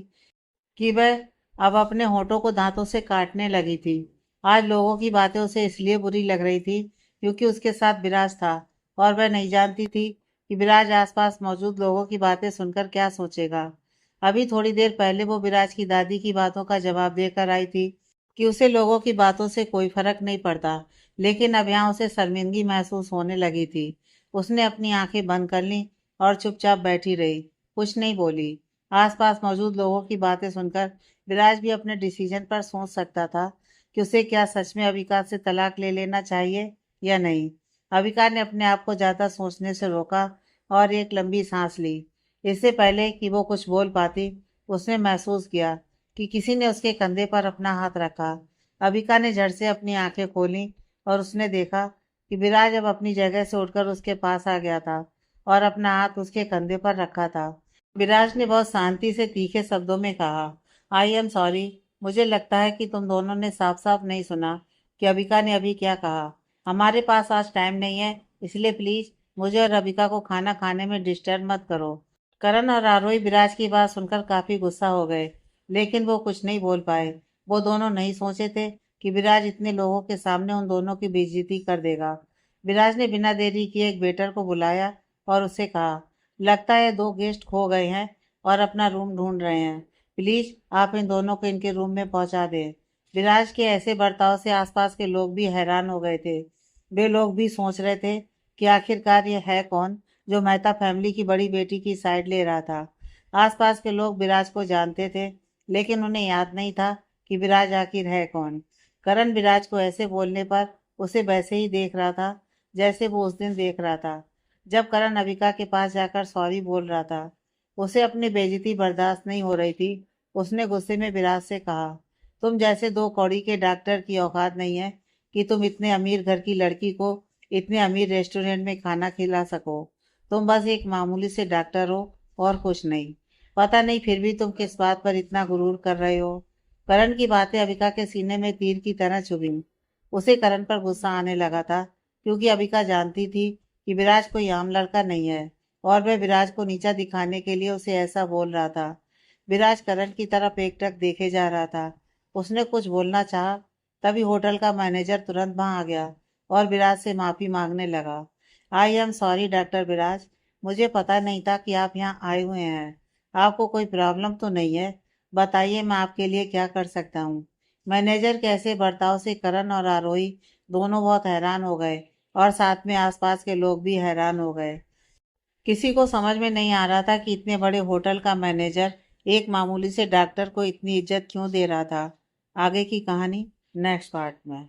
कि वह अब अपने होठों को दांतों से काटने लगी थी। आज लोगों की बातें उसे इसलिए बुरी लग रही थी क्योंकि उसके साथ विराज था और वह नहीं जानती थी कि विराज आसपास मौजूद लोगों की बातें सुनकर क्या सोचेगा। अभी थोड़ी देर पहले वो विराज की दादी की बातों का जवाब देकर आई थी कि उसे लोगों की बातों से कोई फर्क नहीं पड़ता, लेकिन अब यहाँ उसे शर्मिंदगी महसूस होने लगी थी। उसने अपनी आंखें बंद कर लीं और चुपचाप बैठी रही, कुछ नहीं बोली। आसपास मौजूद लोगों की बातें सुनकर विराज भी अपने डिसीजन पर सोच सकता था कि उसे क्या सच में अविका से तलाक ले लेना चाहिए या नहीं। अविका ने अपने आप को ज़्यादा सोचने से रोका और एक लंबी सांस ली। इससे पहले कि वो कुछ बोल पाती, उसने महसूस किया कि किसी ने उसके कंधे पर अपना हाथ रखा। अबिका ने झट से अपनी आंखें खोलीं और उसने देखा कि विराज अब अपनी जगह से उठकर उसके पास आ गया था और अपना हाथ उसके कंधे पर रखा था। विराज ने बहुत शांति से तीखे शब्दों में कहा, आई एम सॉरी। मुझे लगता है कि तुम दोनों ने साफ साफ नहीं सुना कि अबिका ने अभी क्या कहा। हमारे पास आज टाइम नहीं है, इसलिए प्लीज मुझे और अबिका को खाना खाने में डिस्टर्ब मत करो। करण और आरोही विराज की बात सुनकर काफी गुस्सा हो गए, लेकिन वो कुछ नहीं बोल पाए। वो दोनों नहीं सोचे थे कि विराज इतने लोगों के सामने उन दोनों की बेइज्जती कर देगा। विराज ने बिना देरी किए एक वेटर को बुलाया और उससे कहा, लगता है दो गेस्ट खो गए हैं और अपना रूम ढूंढ रहे हैं। प्लीज आप इन दोनों को इनके रूम में पहुंचा दें। विराज के ऐसे बर्ताव से आसपास के लोग भी हैरान हो गए थे। वे लोग भी सोच रहे थे कि आखिरकार ये है कौन जो मेहता फैमिली की बड़ी बेटी की साइड ले रहा था। आसपास के लोग विराज को जानते थे, लेकिन उन्हें याद नहीं था कि विराज आखिर है कौन। करण विराज को ऐसे बोलने पर उसे वैसे ही देख रहा था जैसे वो उस दिन देख रहा था, जब करण अविका के पास जाकर सॉरी बोल रहा था। उसे अपनी बेइज्जती बर्दाश्त नहीं हो रही थी। उसने गुस्से में विराज से कहा, तुम जैसे दो कौड़ी के डॉक्टर की औकात नहीं है कि तुम इतने अमीर घर की लड़की को इतने अमीर रेस्टोरेंट में खाना खिला सको। तुम बस एक मामूली से डॉक्टर हो और कुछ नहीं। पता नहीं फिर भी तुम किस बात पर इतना गुरूर कर रहे हो। करण की बातें अविका के सीने में तीर की तरह चुभी। उसे करण पर गुस्सा आने लगा था, क्योंकि अविका जानती थी कि विराज कोई आम लड़का नहीं है और वह विराज को नीचा दिखाने के लिए उसे ऐसा बोल रहा था। विराज करण की तरफ एकटक देखे जा रहा था। उसने कुछ बोलना चाहा, तभी होटल का मैनेजर तुरंत वहां आ गया और विराज से माफी मांगने लगा। आई एम सॉरी डॉक्टर विराज, मुझे पता नहीं था कि आप यहाँ आए हुए हैं। आपको कोई प्रॉब्लम तो नहीं है? बताइए मैं आपके लिए क्या कर सकता हूँ। मैनेजर के ऐसे बर्ताव से करण और आरोही दोनों बहुत हैरान हो गए और साथ में आसपास के लोग भी हैरान हो गए। किसी को समझ में नहीं आ रहा था कि इतने बड़े होटल का मैनेजर एक मामूली से डॉक्टर को इतनी इज्जत क्यों दे रहा था। आगे की कहानी नेक्स्ट पार्ट में।